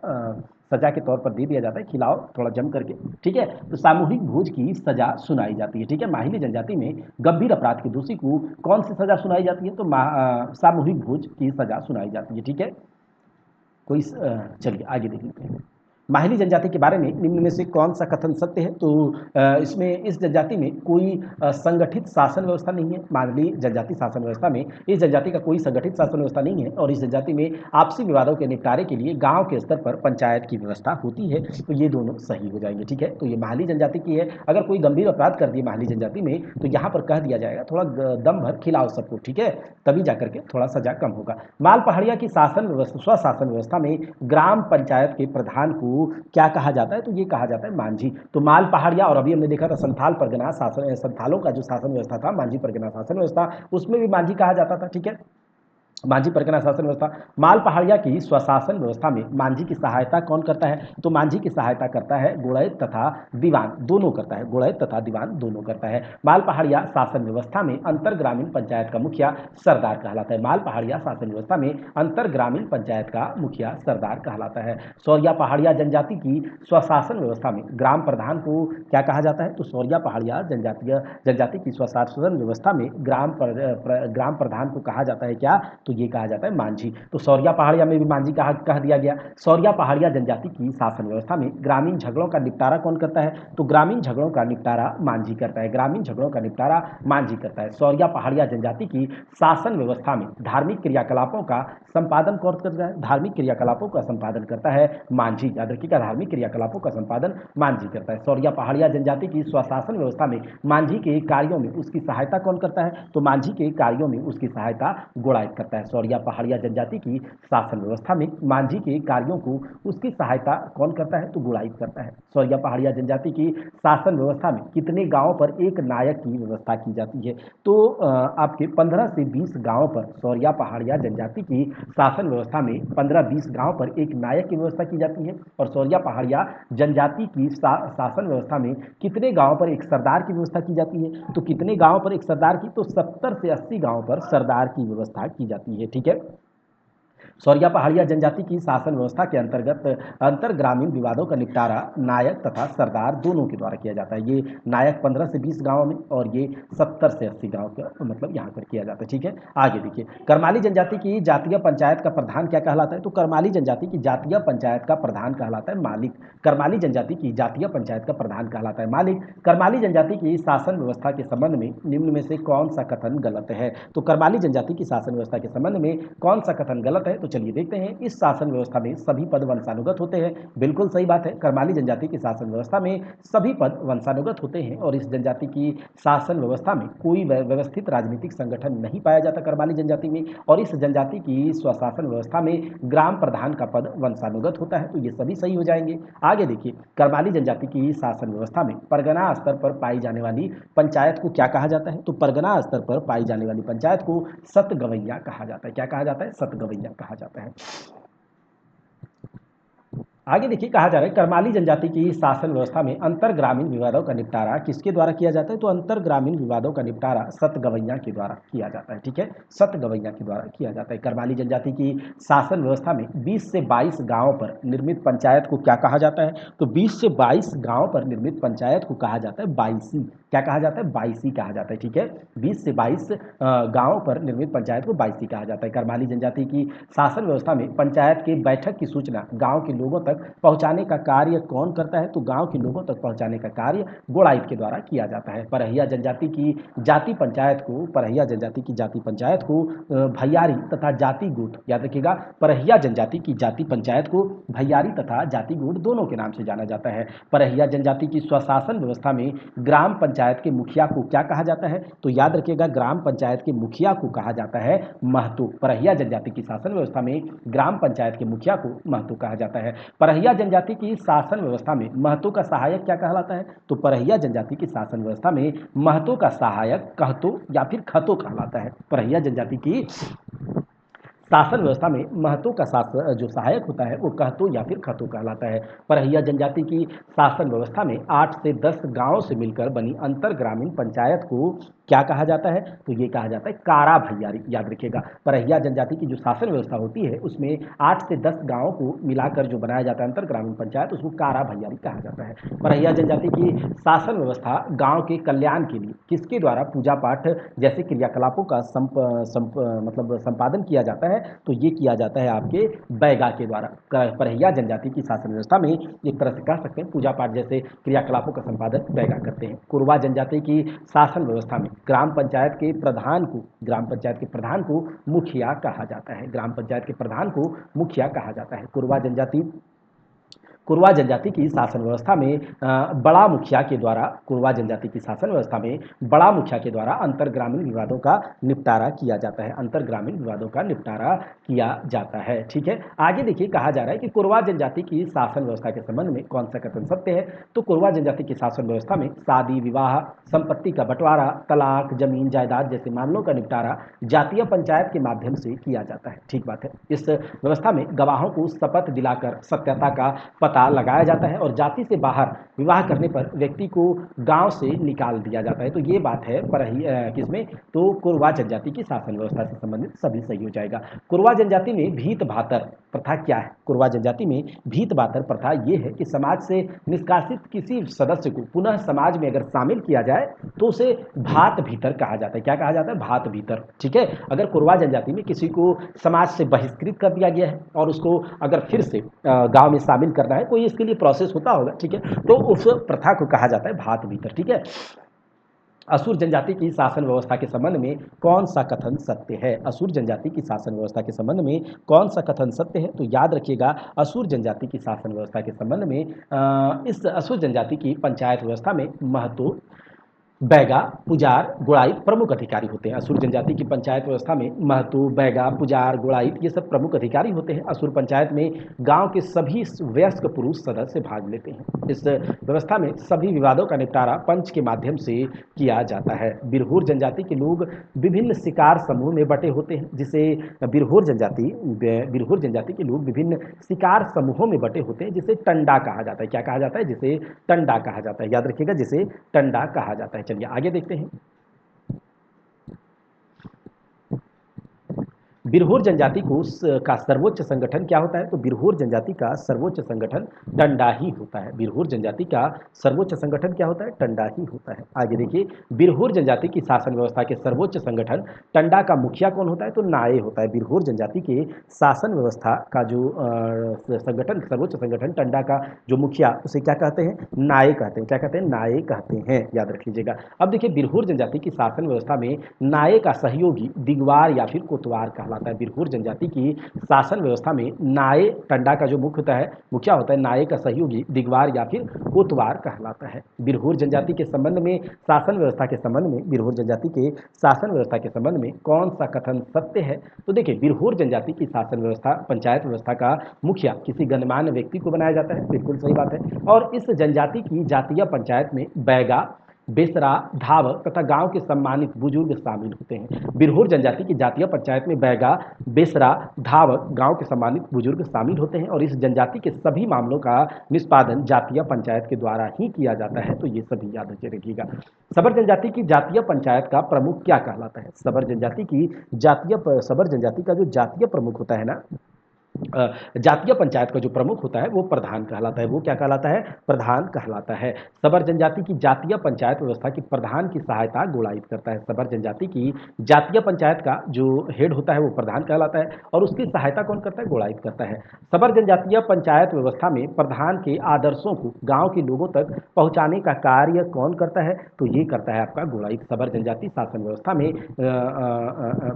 सजा के तौर पर दे दिया जाता है, खिलाओ थोड़ा जम करके। ठीक है, तो सामूहिक भोज की सजा सुनाई जाती है। ठीक है, माहिली जनजाति में गंभीर अपराध के दोषी को कौन सी सजा सुनाई जाती है? तो सामूहिक भोज की सजा सुनाई जाती है। ठीक है, चलिए आगे देख लेते हैं। माहिली जनजाति के बारे में निम्न में से कौन सा कथन सत्य है? तो इसमें इस जनजाति में कोई संगठित शासन व्यवस्था नहीं है। माहिली जनजाति शासन व्यवस्था में इस जनजाति का कोई संगठित शासन व्यवस्था नहीं है और इस जनजाति में आपसी विवादों के निपटारे के लिए गांव के स्तर पर पंचायत की व्यवस्था होती है। तो ये दोनों सही हो जाएंगे। ठीक है, तो ये माहिली जनजाति की है। अगर कोई गंभीर अपराध कर दिए माहिली जनजाति में तो यहाँ पर कह दिया जाएगा थोड़ा दम भर खिलाओ सबको। ठीक है, तभी जाकर के थोड़ा सजा कम होगा। माल पहाड़िया की शासन व्यवस्था स्वशासन व्यवस्था में ग्राम पंचायत के प्रधान को क्या कहा जाता है? तो ये कहा जाता है मांझी। तो माल पहाड़िया और अभी हमने देखा था संथाल परगना शासन, संथालों का जो शासन व्यवस्था था मांझी परगना शासन व्यवस्था, उसमें भी मांझी कहा जाता था। ठीक है, मांझी परगना शासन व्यवस्था। माल पहाड़िया की स्वशासन व्यवस्था में मांझी की सहायता कौन करता है? तो मांझी की सहायता करता है गुड़ैत तथा दीवान दोनों करता है। गुड़ैत तथा दीवान दोनों करता है। माल पहाड़िया शासन व्यवस्था में अंतर ग्रामीण पंचायत का मुखिया सरदार कहलाता है। माल पहाड़िया शासन व्यवस्था में अंतर ग्रामीण पंचायत का मुखिया सरदार कहलाता है। सौरिया पहाड़िया जनजाति की स्वशासन व्यवस्था में ग्राम प्रधान को क्या कहा जाता है? तो सौरिया पहाड़िया जनजाति की स्वशासन व्यवस्था में ग्राम प्रधान को कहा जाता है क्या? तो ये कहा जाता है मांझी। तो सौरिया पहाड़िया में भी मांझी कह दिया गया। सौरिया पहाड़िया जनजाति की शासन व्यवस्था में ग्रामीण झगड़ों का निपटारा कौन करता है? तो ग्रामीण झगड़ों का निपटारा मांझी करता है। ग्रामीण झगड़ों का निपटारा मांझी करता है। सौरिया पहाड़िया जनजाति की शासन व्यवस्था में धार्मिक क्रियाकलापों का संपादन कौन करता है? धार्मिक क्रियाकलापों का संपादन करता है मांझी। याद रखिएगा, धार्मिक क्रियाकलापों का संपादन मांझी करता है। सौरिया पहाड़िया जनजाति की स्वशासन व्यवस्था में मांझी के कार्यों में उसकी सहायता कौन करता है? तो मांझी के कार्यों में उसकी सहायता गुड़ाइत करता है। सौरिया पहाड़िया जनजाति की शासन व्यवस्था में मांझी के कार्यों को उसकी सहायता कौन करता है? तो गुड़ाइत करता है। सौरिया पहाड़िया जनजाति की शासन व्यवस्था में कितने गांवों पर एक नायक की व्यवस्था की जाती है? तो आपके 15 से 20 गांवों पर सौरिया पहाड़िया जनजाति की शासन व्यवस्था में 15-20 गांवों पर एक नायक की व्यवस्था की जाती है। और सौरिया पहाड़िया जनजाति की शासन व्यवस्था में कितने गांवों पर एक सरदार की व्यवस्था की जाती है? तो कितने गांवों पर एक सरदार की? तो 70 से 80 गांवों पर सरदार की व्यवस्था की जाती है। ठीक है, सौरिया पहाड़िया जनजाति की शासन व्यवस्था के अंतर्गत अंतर ग्रामीण विवादों का निपटारा नायक तथा सरदार दोनों के द्वारा किया जाता है। ये नायक 15 से 20 गांवों में और ये 70 से 80 गांव का मतलब यहाँ पर किया जाता है। ठीक है, आगे देखिए। करमाली जनजाति की जातीय पंचायत का प्रधान क्या कहलाता है? तो करमाली जनजाति की जातीय पंचायत का प्रधान कहलाता है मालिक। करमाली जनजाति की जातीय पंचायत का प्रधान कहलाता है मालिक। करमाली जनजाति की शासन व्यवस्था के संबंध में निम्न में से कौन सा कथन गलत है? तो करमाली जनजाति की शासन व्यवस्था के संबंध में कौन सा कथन गलत है? तो चलिए देखते हैं। इस शासन व्यवस्था में सभी पद वंशानुगत होते हैं। बिल्कुल सही बात है। करमाली जनजाति की शासन व्यवस्था में सभी पद वंशानुगत होते हैं और इस जनजाति की शासन व्यवस्था में कोई व्यवस्थित राजनीतिक संगठन नहीं पाया जाता करमाली जनजाति में। और इस जनजाति की स्वशासन व्यवस्था में ग्राम प्रधान का पद वंशानुगत होता है। तो ये सभी सही हो जाएंगे। आगे देखिए, करमाली जनजाति की शासन व्यवस्था में परगना स्तर पर पाई जाने वाली पंचायत को क्या कहा जाता है? तो परगना स्तर पर पाई जाने वाली पंचायत को सतगवैया कहा जाता है। क्या कहा जाता है? सतगवैया कहा जाता है। आगे देखिए, कहा जा रहा है करमाली जनजाति की शासन व्यवस्था में अंतर ग्रामीण विवादों का निपटारा किसके द्वारा किया जाता है? तो अंतर ग्रामीण विवादों का निपटारा सतगवैया के द्वारा किया जाता है। ठीक है, सतगवैया के द्वारा किया जाता है। करमाली जनजाति की शासन व्यवस्था में 20 से 22 गांवों पर निर्मित पंचायत को क्या कहा जाता है? तो 20 से 22 गांवों पर निर्मित पंचायत को कहा जाता है बाईसी। क्या कहा जाता है? बाईसी कहा जाता है। ठीक है, 20 से 22 गांवों पर निर्मित पंचायत को बाईसी कहा जाता है। करमाली जनजाति की शासन व्यवस्था में पंचायत के बैठक की सूचना गांव के लोगों तक तक पहुंचाने का कार्य कौन करता है? तो गांव के लोगों तक पहुंचाने का कार्य गोड़ाइत के द्वारा किया जाता है। परहिया जनजाति की जाति पंचायत को भैयारी तथा जाति गुट, याद रखिएगा, परहिया जनजाति की जाति पंचायत को भैयारी तथा जाति गुट दोनों के नाम से जाना जाता है। परहिया जनजाति की स्वशासन व्यवस्था में ग्राम पंचायत के मुखिया को क्या कहा जाता है? तो याद रखिएगा, ग्राम पंचायत के मुखिया को कहा जाता है महतो। परहिया जनजाति की शासन व्यवस्था में ग्राम पंचायत के मुखिया को महतो कहा जाता है। परहिया जनजाति की शासन व्यवस्था में महतो का सहायक क्या कहलाता है? तो परहिया जनजाति की शासन व्यवस्था में महतो का सहायक कहतो या फिर खतो कहलाता है। परहिया जनजाति की शासन व्यवस्था में महतो का जो सहायक होता है वो कहतो या फिर खतो कहलाता है। परहिया जनजाति की शासन व्यवस्था में 8 से 10 गांवों से मिलकर बनी अंतर ग्रामीण पंचायत को क्या कहा जाता है? तो ये कहा जाता है कारा भैयारी। याद रखिएगा, परहिया जनजाति की जो शासन व्यवस्था होती है उसमें 8 से 10 गांवों को मिलाकर जो बनाया जाता है अंतर ग्रामीण पंचायत, उसको कारा भैयारी कहा जाता है। परहिया जनजाति की शासन व्यवस्था गांव के कल्याण के लिए किसके द्वारा पूजा पाठ जैसे क्रियाकलापों का संपादन किया जाता है? तो ये किया जाता है आपके बैगा के द्वारा। परहिया जनजाति की शासन व्यवस्था में एक तरह से कह सकते हैं पूजा पाठ जैसे क्रियाकलापों का संपादन बैगा करते हैं। कोरवा जनजाति की शासन व्यवस्था में ग्राम पंचायत के प्रधान को मुखिया कहा जाता है। ग्राम पंचायत के प्रधान को मुखिया कहा जाता है। कोरवा जनजाति की शासन व्यवस्था में बड़ा मुखिया के द्वारा अंतर ग्रामीण विवादों का निपटारा किया जाता है। ठीक है, आगे देखिए, कहा जा रहा है कि कोरवा जनजाति की शासन व्यवस्था के संबंध में कौन सा कथन सत्य है? तो कोरवा जनजाति की शासन व्यवस्था में शादी विवाह, संपत्ति का बंटवारा, तलाक, जमीन जायदाद जैसे मामलों का निपटारा जातीय पंचायत के माध्यम से किया जाता है। ठीक बात है। इस व्यवस्था में गवाहों को शपथ दिलाकर सत्यता का पता लगाया जाता है और जाति से बाहर विवाह करने पर व्यक्ति को गांव से निकाल दिया जाता है। तो ये बात है किसमें? तो कोरवा जनजाति की शासन व्यवस्था से संबंधित सभी सही हो जाएगा। कोरवा जनजाति में भीत भातर प्रथा क्या है? कोरवा जनजाति में भीत भातर प्रथा ये है कि समाज से निष्कासित किसी सदस्य को पुनः समाज में अगर शामिल किया जाए तो उसे भात भीतर कहा जाता है। क्या कहा जाता है? भात भीतर। ठीक है, अगर कोरवा जनजाति में किसी को समाज से बहिष्कृत कर दिया गया है और उसको अगर फिर से गांव में शामिल करना है, कोई इसके लिए प्रोसेस होता होगा, ठीक है, तो उस प्रथा को कहा जाता है भात भीतर। ठीक है, असुर जनजाति की शासन व्यवस्था के संबंध में कौन सा कथन सत्य है? असुर जनजाति की शासन व्यवस्था के संबंध में कौन सा कथन सत्य है? तो याद रखिएगा, असुर जनजाति की शासन व्यवस्था के संबंध में इस असुर जनजाति की पंचायत व्यवस्था में महतो, बैगा, पुजार, गुड़ाइत प्रमुख अधिकारी होते हैं। असुर जनजाति की पंचायत व्यवस्था में महतो, बैगा, पुजार, गुड़ाइत ये सब प्रमुख अधिकारी होते हैं। असुर पंचायत में गांव के सभी वयस्क पुरुष सदस्य भाग लेते हैं। इस व्यवस्था में सभी विवादों का निपटारा पंच के माध्यम से किया जाता है। बिरहोर जनजाति के लोग विभिन्न शिकार समूह में बटे होते हैं, जिसे बिरहोर जनजाति के लोग विभिन्न शिकार समूहों में बटे होते हैं, जिसे टंडा कहा जाता है। क्या कहा जाता है? जिसे टंडा कहा जाता है। याद रखिएगा, जिसे टंडा कहा जाता है। चलिए आगे देखते हैं। बिरहोर जनजाति का सर्वोच्च संगठन क्या होता है? तो बिरहोर जनजाति का सर्वोच्च संगठन टंडा ही होता है। बिरहोर जनजाति का सर्वोच्च संगठन क्या होता है? टंडा ही होता है। आगे देखिए, बिरहोर जनजाति की शासन व्यवस्था के सर्वोच्च संगठन टंडा का मुखिया कौन होता है? तो नाये होता है। बिरहोर जनजाति के शासन व्यवस्था का जो सर्वोच्च संगठन टंडा का जो मुखिया, उसे क्या कहते हैं? नाये कहते हैं। क्या कहते हैं? नाये कहते हैं। याद रख लीजिएगा। अब देखिए, बिरहोर जनजाति की शासन व्यवस्था में नाये का सहयोगी दिगवार या फिर कोतवार कहलाता है। बिरहोर जनजाति की शासन व्यवस्था में नाये, टंडा का जो मुखिया होता है, नाये का सहयोगी दिगवार या फिर कोतवार कहलाता है। बिरहोर जनजाति के संबंध में शासन व्यवस्था के संबंध में बिरहोर जनजाति के शासन व्यवस्था के संबंध में कौन सा कथन सत्य है? तो देखिए, बिरहोर जनजाति की शासन व्यवस्था पंचायत व्यवस्था का मुखिया किसी गणमान्य व्यक्ति को बनाया जाता है। बिल्कुल सही बात है। और इस जनजाति की जातीय पंचायत में बैगा, बेसरा, धावक तथा गांव के सम्मानित बुजुर्ग शामिल होते हैं। बिरहोर जनजाति की जातीय पंचायत में बैगा, बेसरा, धावक, गांव के सम्मानित बुजुर्ग शामिल होते हैं और इस जनजाति के सभी मामलों का निष्पादन जातीय पंचायत के द्वारा ही किया जाता है। तो ये सभी याद रखिएगा। सबर जनजाति की जातीय पंचायत का प्रमुख क्या कहलाता है? सबर जनजाति का जो जातीय प्रमुख होता है ना, जातीय पंचायत का जो प्रमुख होता है वो प्रधान कहलाता है। वो क्या कहलाता है? प्रधान कहलाता है। सबर जनजाति की जातीय पंचायत व्यवस्था की प्रधान की सहायता गुणायित करता है। सबर जनजाति की जातीय पंचायत का जो हेड होता है वो प्रधान कहलाता है और उसकी सहायता कौन करता है? गुणायित करता है। सबर जनजातीय पंचायत व्यवस्था में प्रधान के आदर्शों को गांव के लोगों तक पहुंचाने का कार्य कौन करता है? तो ये करता है आपका गुणायित। सबर जनजाति शासन व्यवस्था में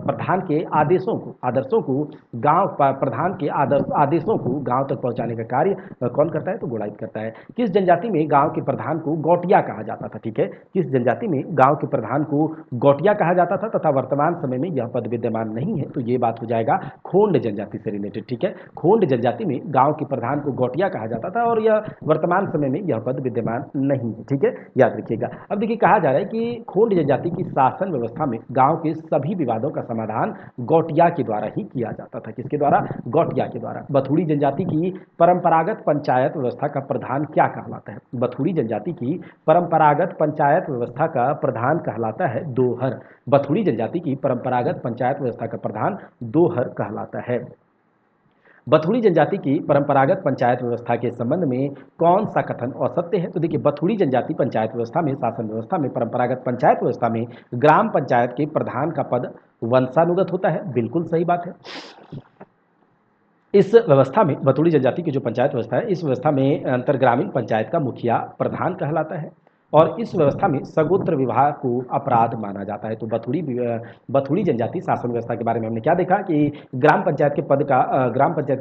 प्रधान के आदर्शों को गांव प्रधान के आदेशों को गांव तक पहुंचाने का कार्य कौन करता है? तो गुणायित करता है। किस जनजाति में गांव के प्रधान को गौटिया कहा जाता था? ठीक है, किस जनजाति में गांव के प्रधान को गौटिया कहा जाता था तथा वर्तमान समय में यह पद विद्यमान नहीं है? तो ये बात हो जाएगा खोंड जनजाति से रिलेटेड। ठीक है, खोंड जनजाति में गांव के प्रधान को गौटिया कहा जाता था और यह वर्तमान समय में यह पद विद्यमान नहीं है। ठीक है, याद रखिएगा। अब देखिए कहा जा रहा है कि खोंड जनजाति की शासन व्यवस्था में गांव के सभी विवादों का समाधान गौटिया के द्वारा ही किया जाता था। किसके द्वारा? गौटिया के द्वारा। बथुड़ी जनजाति की परंपरागत पंचायत व्यवस्था का प्रधान क्या कहलाता है? बथुड़ी जनजाति की परंपरागत पंचायत व्यवस्था का प्रधान कहलाता है दोहर। बथुड़ी जनजाति की परंपरागत पंचायत व्यवस्था का प्रधान दोहर कहलाता है। बथुड़ी जनजाति की परंपरागत पंचायत व्यवस्था के संबंध में कौन सा कथन असत्य है? तो देखिए बथुड़ी जनजाति पंचायत व्यवस्था में, शासन व्यवस्था में, परंपरागत पंचायत व्यवस्था में ग्राम पंचायत के प्रधान का पद वंशानुगत होता है। बिल्कुल सही बात है। इस व्यवस्था में बथुड़ी जनजाति की जो पंचायत व्यवस्था है, इस व्यवस्था में अंतर्ग्रामीण पंचायत का मुखिया प्रधान कहलाता है और इस व्यवस्था में सगोत्र विवाह को अपराध माना जाता है। तो बथुड़ी जनजाति शासन व्यवस्था के बारे में हमने क्या देखा कि ग्राम पंचायत के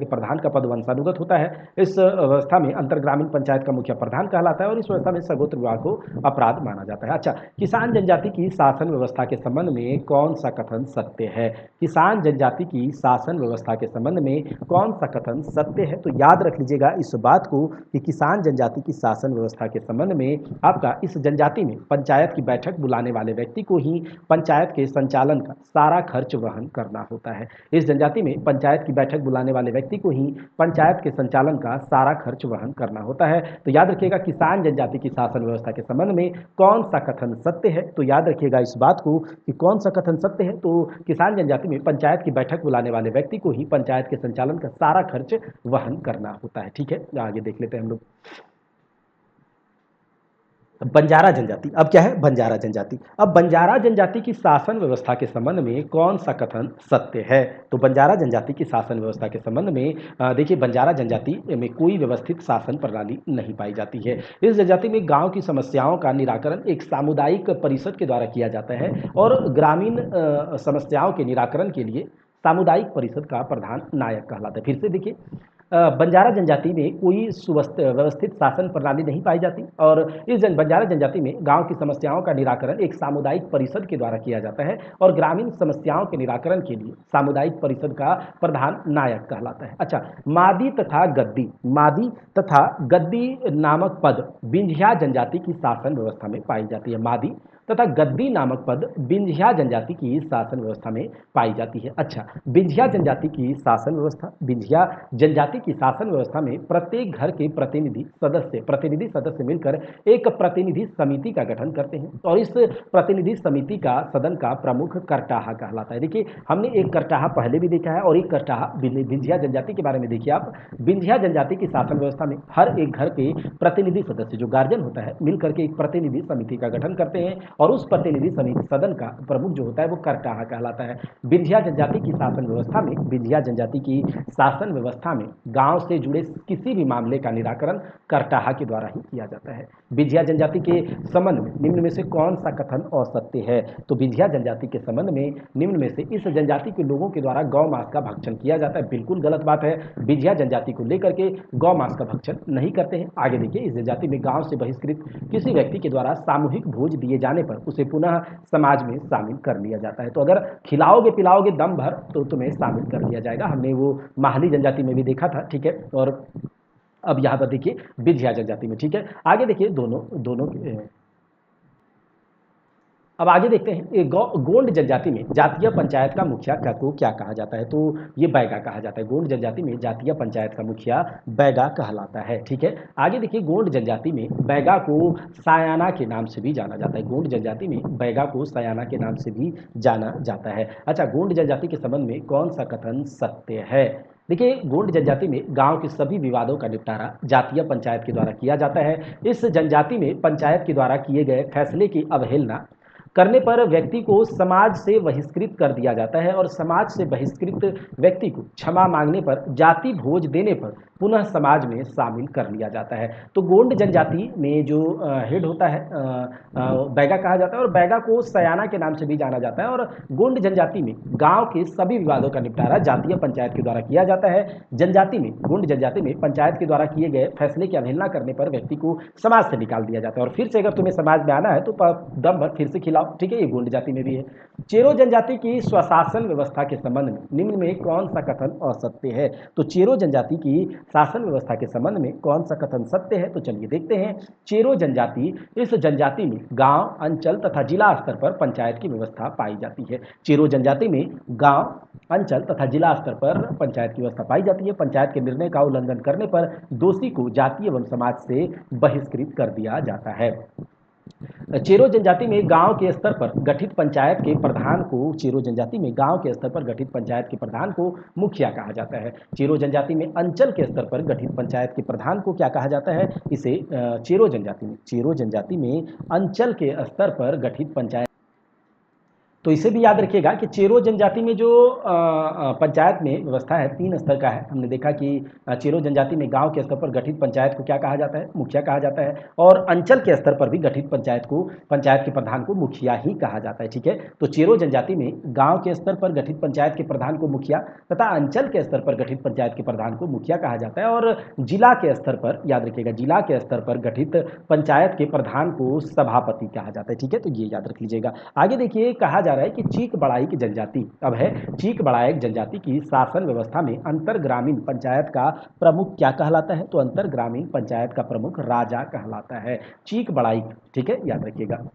प्रधान का पद वंशानुगत होता है। इस व्यवस्था में अंतर्ग्रामीण पंचायत का मुखिया प्रधान कहलाता है और इस व्यवस्था में सगोत्र विवाह को अपराध माना जाता है। अच्छा, किसान जनजाति की शासन व्यवस्था के संबंध में कौन सा कथन सत्य है? किसान जनजाति की शासन व्यवस्था के संबंध में कौन सा कथन सत्य है? तो याद रख लीजिएगा इस बात को कि किसान जनजाति की शासन व्यवस्था के संबंध में आपका इस जनजाति में पंचायत की बैठक बुलाने वाले व्यक्ति को ही पंचायत के संचालन का सारा खर्च वहन करना होता है। इस जनजाति में पंचायत की बैठक बुलाने वाले व्यक्ति को ही पंचायत के संचालन का सारा खर्च वहन करना होता है। तो याद रखिएगा किसान जनजाति की शासन व्यवस्था के संबंध में कौन सा कथन सत्य है? तो याद रखिएगा इस बात को कि कौन सा कथन सत्य है। तो किसान जनजाति में पंचायत की बैठक बुलाने वाले व्यक्ति को ही पंचायत के संचालन का सारा खर्च वहन करना होता है। ठीक है, आगे देख लेते हैं हम लोग। बंजारा जनजाति, अब क्या है? बंजारा जनजाति। अब बंजारा जनजाति की शासन व्यवस्था के संबंध में कौन सा कथन सत्य है? तो बंजारा जनजाति की शासन व्यवस्था के संबंध में देखिए बंजारा जनजाति में कोई व्यवस्थित शासन प्रणाली नहीं पाई जाती है। इस जनजाति में गांव की समस्याओं का निराकरण एक सामुदायिक परिषद के द्वारा किया जाता है और ग्रामीण समस्याओं के निराकरण के लिए सामुदायिक परिषद का प्रधान नायक कहलाता है। फिर से देखिए बंजारा जनजाति में कोई व्यवस्थित शासन प्रणाली नहीं पाई जाती और इस बंजारा जनजाति में गांव की समस्याओं का निराकरण एक सामुदायिक परिषद के द्वारा किया जाता है और ग्रामीण समस्याओं के निराकरण के लिए सामुदायिक परिषद का प्रधान नायक कहलाता है। अच्छा, मादी तथा गद्दी नामक पद बिंझिया जनजाति की शासन व्यवस्था में पाई जाती है। मादी तथा गद्दी नामक पद बिंझिया जनजाति की शासन व्यवस्था में पाई जाती है। अच्छा, बिंझिया जनजाति की शासन व्यवस्था में प्रत्येक घर के प्रतिनिधि सदस्य मिलकर एक प्रतिनिधि समिति का गठन करते हैं और इस प्रतिनिधि समिति का सदन का प्रमुख करटाहा कहलाता है। देखिए हमने एक करटाहा पहले भी देखा है और एक करटाहा बिंझिया जनजाति के बारे में देखिए आप। बिंझिया जनजाति की शासन व्यवस्था में हर एक घर के प्रतिनिधि सदस्य जो गार्जियन होता है मिलकर के एक प्रतिनिधि समिति का गठन करते हैं और उस प्रतिनिधि समिति सदन का प्रमुख जो होता है वो करटाहा कहलाता है। बिंझिया जनजाति की शासन व्यवस्था में गांव से जुड़े किसी भी मामले का निराकरण करटाहा के द्वारा ही किया जाता है। बिंझिया जनजाति के संबंध में निम्न में से कौन सा कथन असत्य है? तो बिंझिया जनजाति के संबंध में निम्न में से इस जनजाति के लोगों के द्वारा गौ मांस का भक्षण किया जाता है। बिल्कुल गलत बात है। बिंझिया जनजाति को लेकर के गौ मांस का भक्षण नहीं करते हैं। आगे देखिए, इस जनजाति में गांव से बहिष्कृत किसी व्यक्ति के द्वारा सामूहिक भोज दिए जाने पर उसे पुनः समाज में शामिल कर लिया जाता है। तो अगर खिलाओगे पिलाओगे दम भर तो तुम्हें शामिल कर लिया जाएगा। हमने वो माहली जनजाति में भी देखा था। ठीक है, और अब यहाँ पर देखिए बिंझिया जनजाति में। ठीक है, आगे देखिए दोनों अब आगे देखते हैं गोंड जनजाति में जातीय पंचायत का मुखिया को क्या कहा जाता है? तो ये बैगा कहा जाता है। गोंड जनजाति में जातीय पंचायत का मुखिया बैगा कहलाता है। ठीक है, आगे देखिए गोंड जनजाति में बैगा को सायाना के नाम से भी जाना जाता है। गोंड जनजाति में बैगा को सायाना के नाम से भी जाना जाता है। अच्छा, गोंड जनजाति के संबंध में कौन सा कथन सत्य है? देखिए, गोंड जनजाति में गांव के सभी विवादों का निपटारा जातीय पंचायत के द्वारा किया जाता है। इस जनजाति में पंचायत के द्वारा किए गए फैसले की अवहेलना करने पर व्यक्ति को समाज से बहिष्कृत कर दिया जाता है और समाज से बहिष्कृत व्यक्ति को क्षमा मांगने पर, जाति भोज देने पर पुनः समाज में शामिल कर लिया जाता है। तो गोंड जनजाति में जो हेड होता है बैगा कहा जाता है, और बैगा को सयाना के नाम से भी जाना जाता है। और गोंड जनजाति में गांव के सभी विवादों का निपटारा जातीय पंचायत के द्वारा किया जाता है। जनजाति में, गोंड जनजाति में पंचायत के द्वारा किए गए फैसले की अवहेलना करने पर व्यक्ति को समाज से निकाल दिया जाता है। और फिर से अगर तुम्हें समाज में आना है तो दम भर फिर से खिलाओ, ठीक है। ये गोंड जाति में भी है। चेरो जनजाति की स्वशासन व्यवस्था के संबंध में निम्न में कौन सा कथन असत्य है? तो चेरो जनजाति की शासन व्यवस्था के संबंध में कौन सा कथन सत्य है? तो चलिए देखते हैं। चेरो जनजाति, इस जनजाति में गांव, अंचल तथा जिला स्तर पर पंचायत की व्यवस्था पाई जाती है। चेरो जनजाति में गांव, अंचल तथा जिला स्तर पर पंचायत की व्यवस्था पाई जाती है। पंचायत के निर्णय का उल्लंघन करने पर दोषी को जाति एवं समाज से बहिष्कृत कर दिया जाता है। चेरो जनजाति में गांव के स्तर पर गठित पंचायत के प्रधान को, चेरो जनजाति में गांव के स्तर पर गठित पंचायत के प्रधान को मुखिया कहा जाता है। चेरो जनजाति में अंचल के स्तर पर गठित पंचायत के प्रधान को क्या कहा जाता है? इसे चेरो जनजाति में अंचल के स्तर पर गठित पंचायत, तो इसे भी याद रखिएगा कि चेरो जनजाति में जो पंचायत में व्यवस्था है 3 स्तर का है। हमने देखा कि चेरो जनजाति में गांव के स्तर पर गठित पंचायत को क्या कहा जाता है? मुखिया कहा जाता है। और अंचल के स्तर पर भी गठित पंचायत को, पंचायत के प्रधान को मुखिया ही कहा जाता है, ठीक है। तो चेरो जनजाति में गाँव के स्तर पर गठित पंचायत के प्रधान को मुखिया तथा अंचल के स्तर पर गठित पंचायत के प्रधान को मुखिया कहा जाता है। और जिला के स्तर पर, याद रखिएगा, जिला के स्तर पर गठित पंचायत के प्रधान को सभापति कहा जाता है, ठीक है। तो ये याद रख लीजिएगा। आगे देखिए, कहा जा रहा है कि चीक बड़ाई की जनजाति, अब है चीक बड़ायक जनजाति की शासन व्यवस्था में अंतर ग्रामीण पंचायत का प्रमुख क्या कहलाता है? तो अंतर ग्रामीण पंचायत का प्रमुख राजा कहलाता है, चीक बड़ाई, ठीक है, याद रखिएगा।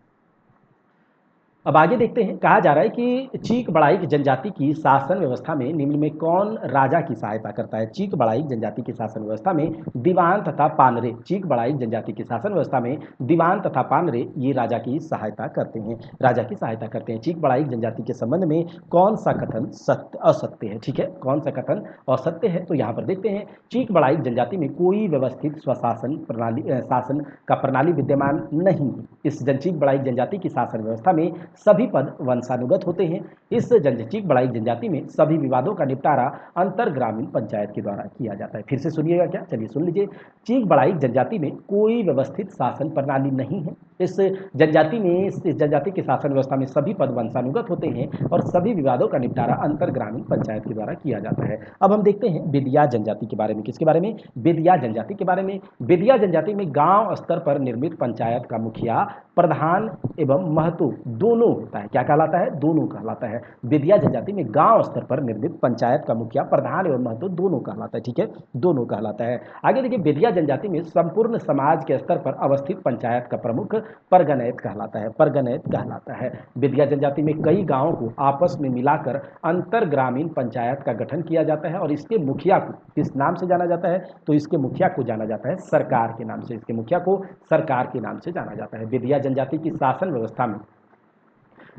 अब आगे देखते हैं। कहा जा रहा है कि चीक बड़ाइक जनजाति की शासन व्यवस्था में निम्न में कौन राजा की सहायता करता है? चीक बड़ाइक जनजाति की शासन व्यवस्था में दीवान तथा पानरे, चीक बड़ाइक जनजाति की शासन व्यवस्था में दीवान तथा पानरे ये राजा की सहायता करते हैं, राजा की सहायता करते हैं। चीक बड़ाइक जनजाति के संबंध में कौन सा कथन सत्य असत्य है? ठीक है, कौन सा कथन असत्य है? तो यहाँ पर देखते हैं। चीक बड़ाइक जनजाति में कोई व्यवस्थित स्वशासन प्रणाली, शासन का प्रणाली विद्यमान नहीं है। इस चीक बड़ाइक जनजाति की शासन व्यवस्था में सभी पद वंशानुगत होते हैं। इस चीक बड़ाइक जनजाति में सभी विवादों का निपटारा अंतर ग्रामीण पंचायत के द्वारा किया जाता है। फिर से सुनिएगा क्या? चलिए सुन लीजिए। चीक बड़ाइक जनजाति में कोई व्यवस्थित शासन प्रणाली नहीं है। इस जनजाति में, इस जनजाति की शासन व्यवस्था में सभी पद वंशानुगत होते हैं और सभी विवादों का निपटारा अंतर ग्रामीण पंचायत के द्वारा किया जाता है। अब हम देखते हैं बेदिया जनजाति के बारे में। किसके बारे में? बेदिया जनजाति के बारे में। बेदिया जनजाति में गांव स्तर पर निर्मित पंचायत का मुखिया, प्रधान एवं महतो दोनों होता है। क्या कहलाता है? दोनों कहलाता है। बेदिया जनजाति में गांव स्तर पर निर्मित पंचायत का मुखिया, प्रधान एवं महतो दोनों कहलाता है, ठीक है, दोनों कहलाता है। आगे देखिए, बेदिया जनजाति में संपूर्ण समाज के स्तर पर अवस्थित पंचायत का प्रमुख परगनैत कहलाता है, परगनैत कहलाता है। बेदिया जनजाति में कई गांवों को आपस में मिलाकर अंतर ग्रामीण पंचायत का गठन किया जाता है और इसके मुखिया को किस नाम से जाना जाता है? तो इसके मुखिया को जाना जाता है सरकार के नाम से, इसके मुखिया को सरकार के नाम से जाना जाता है। बेदिया जनजाति की शासन व्यवस्था में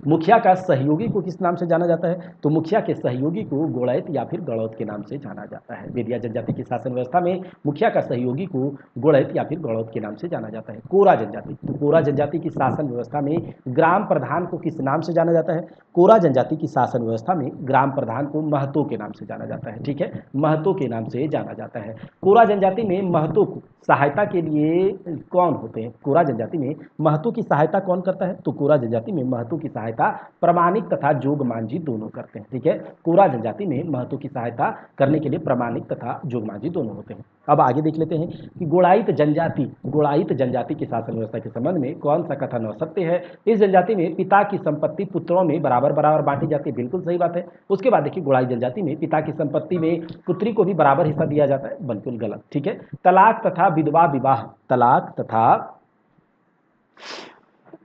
मुखिया का सहयोगी को किस नाम से जाना जाता है? तो मुखिया के सहयोगी को गोड़ैत या फिर गड़ौत के नाम से जाना जाता है। बेदिया जनजाति की शासन व्यवस्था में मुखिया का सहयोगी को गोड़ैत या फिर गड़ौत के नाम से जाना जाता है। कोरा जनजाति, तो कोरा जनजाति की शासन व्यवस्था में ग्राम प्रधान को किस नाम से जाना जाता है? कोरा जनजाति की शासन व्यवस्था में ग्राम प्रधान को महतो के नाम से जाना जाता है, ठीक है, महतो के नाम से जाना जाता है। कोरा जनजाति में महतो को सहायता के लिए कौन होते हैं? कोरा जनजाति में महतो की सहायता कौन करता है? तो कोरा जनजाति में महतो की सहायता प्रामाणिक तथा जोगमांझी दोनों करते हैं, ठीक है। कोरा जनजाति में महतो की सहायता करने के लिए प्रामाणिक तथा जोगमांझी दोनों होते हैं। अब आगे देख लेते हैं कि गोड़ाइत जनजाति, गोड़ाइत जनजाति की शासन व्यवस्था के संबंध में कौन सा कथन असत्य है? इस जनजाति में पिता की संपत्ति पुत्रों में बराबर बराबर बांटी जाती है, बिल्कुल सही बात है। उसके बाद देखिए, गोड़ाइत जनजाति में पिता की संपत्ति में पुत्री को भी बराबर हिस्सा दिया जाता है, बिल्कुल गलत, ठीक है। तलाक तथा विधवा विवाह, तलाक तथा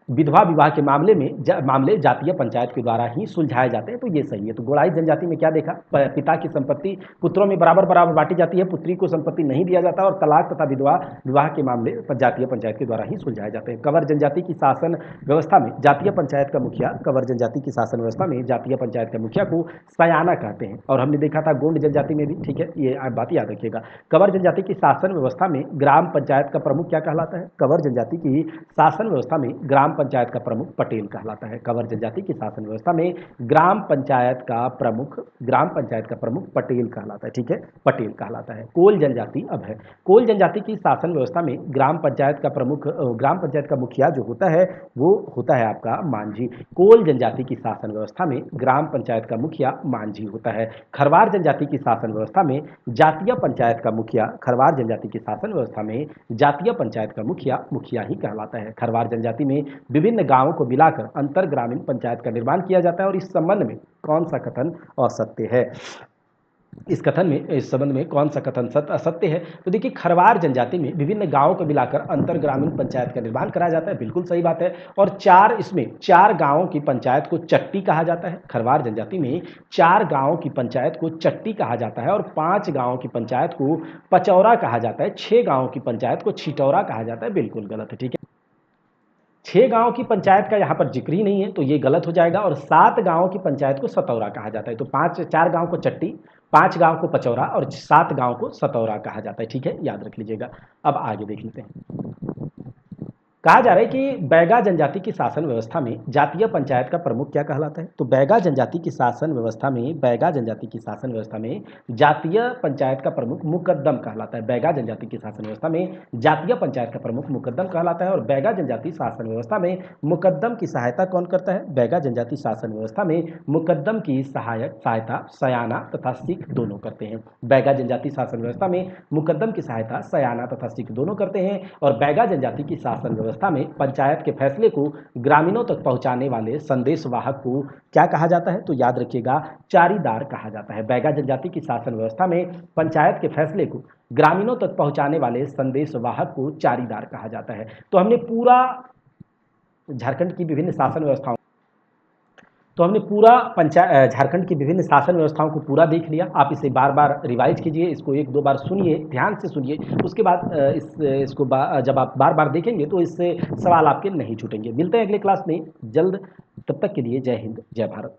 विधवा विवाह के मामले जातीय पंचायत के द्वारा ही सुलझाए जाते हैं, तो ये सही है। तो गोड़ाई जनजाति में क्या देखा, पिता की संपत्ति पुत्रों में बराबर बराबर बांटी जाती है, पुत्री को संपत्ति नहीं दिया जाता और तलाक तथा विधवा विवाह के मामले जातीय पंचायत के द्वारा ही सुलझाए जाते हैं। कंवर जनजाति की शासन व्यवस्था में जातीय पंचायत का मुखिया, कंवर जनजाति की शासन व्यवस्था में जातीय पंचायत के मुखिया को सयाना कहते हैं। और हमने देखा था गोंड जनजाति में भी, ठीक है, ये आप बात याद रखिएगा। कंवर जनजाति की शासन व्यवस्था में ग्राम पंचायत का प्रमुख क्या कहलाता है, कंवर जनजाति की शासन व्यवस्था में ग्राम पंचायत का प्रमुख पटेल कहलाता है। कंवर जनजाति की शासन व्यवस्था में ग्राम पंचायत का प्रमुख पटेल कहलाता है, ठीक है, पटेल कहलाता है। कोल जनजाति अब है, कोल जनजाति की शासन व्यवस्था में ग्राम पंचायत का मुखिया जो होता है वो होता है आपका मांझी। कोल जनजाति की शासन व्यवस्था में ग्राम पंचायत का मुखिया मांझी होता है। खरवार जनजाति की शासन व्यवस्था में जातीय पंचायत का मुखिया, खरवार जनजाति की शासन व्यवस्था में जातीय पंचायत का मुखिया ही कहलाता है। खरवार जनजाति में विभिन्न गांवों को मिलाकर अंतर ग्रामीण पंचायत का निर्माण किया जाता है। और इस संबंध में कौन सा कथन असत्य है, इस संबंध में कौन सा कथन असत्य है? तो देखिए, खरवार जनजाति में विभिन्न गांवों को मिलाकर अंतर ग्रामीण पंचायत का निर्माण कराया जाता है, बिल्कुल सही बात है। और चार गांवों की पंचायत को चट्टी कहा जाता है। खरवार जनजाति में 4 गांवों की पंचायत को चट्टी कहा जाता है और 5 गांवों की पंचायत को पचौरा कहा जाता है। 6 गांवों की पंचायत को छिटौरा कहा जाता है, बिल्कुल गलत है, ठीक है। 6 गांव की पंचायत का यहाँ पर जिक्र ही नहीं है, तो ये गलत हो जाएगा। और 7 गांवों की पंचायत को सतौरा कहा जाता है। तो 4 गांव को चट्टी, 5 गांव को पचौरा और 7 गांव को सतौरा कहा जाता है, ठीक है, याद रख लीजिएगा। अब आगे देख लेते हैं। कहा जा रहा है कि बैगा जनजाति की शासन व्यवस्था में जातीय पंचायत का प्रमुख क्या कहलाता है? तो बैगा जनजाति की शासन व्यवस्था में जातीय पंचायत का प्रमुख मुकद्दम कहलाता है। बैगा जनजाति की शासन व्यवस्था में जातीय पंचायत का प्रमुख मुकद्दम कहलाता है। और बैगा जनजाति शासन व्यवस्था में मुकद्दम की सहायता कौन करता है? बैगा जनजाति शासन व्यवस्था में मुकद्दम की सहायता सयाना तथा सिख दोनों करते हैं। बैगा जनजाति शासन व्यवस्था में मुकद्दम की सहायता सयाना तथा सिख दोनों करते हैं। और बैगा जनजाति की शासन व्यवस्था में पंचायत के फैसले को ग्रामीणों तक पहुंचाने वाले संदेशवाहक को क्या कहा जाता है? तो याद रखिएगा, चारीदार कहा जाता है। बैगा जनजाति की शासन व्यवस्था में पंचायत के फैसले को ग्रामीणों तक पहुंचाने वाले संदेशवाहक को चारीदार कहा जाता है। तो हमने पूरा झारखंड की विभिन्न शासन व्यवस्थाओं झारखंड की विभिन्न शासन व्यवस्थाओं को पूरा देख लिया। आप इसे बार बार रिवाइज कीजिए, इसको 1-2 बार सुनिए, ध्यान से सुनिए। उसके बाद जब आप बार बार देखेंगे तो इससे सवाल आपके नहीं छूटेंगे। मिलते हैं अगले क्लास में जल्द, तब तक के लिए जय हिंद, जय भारत।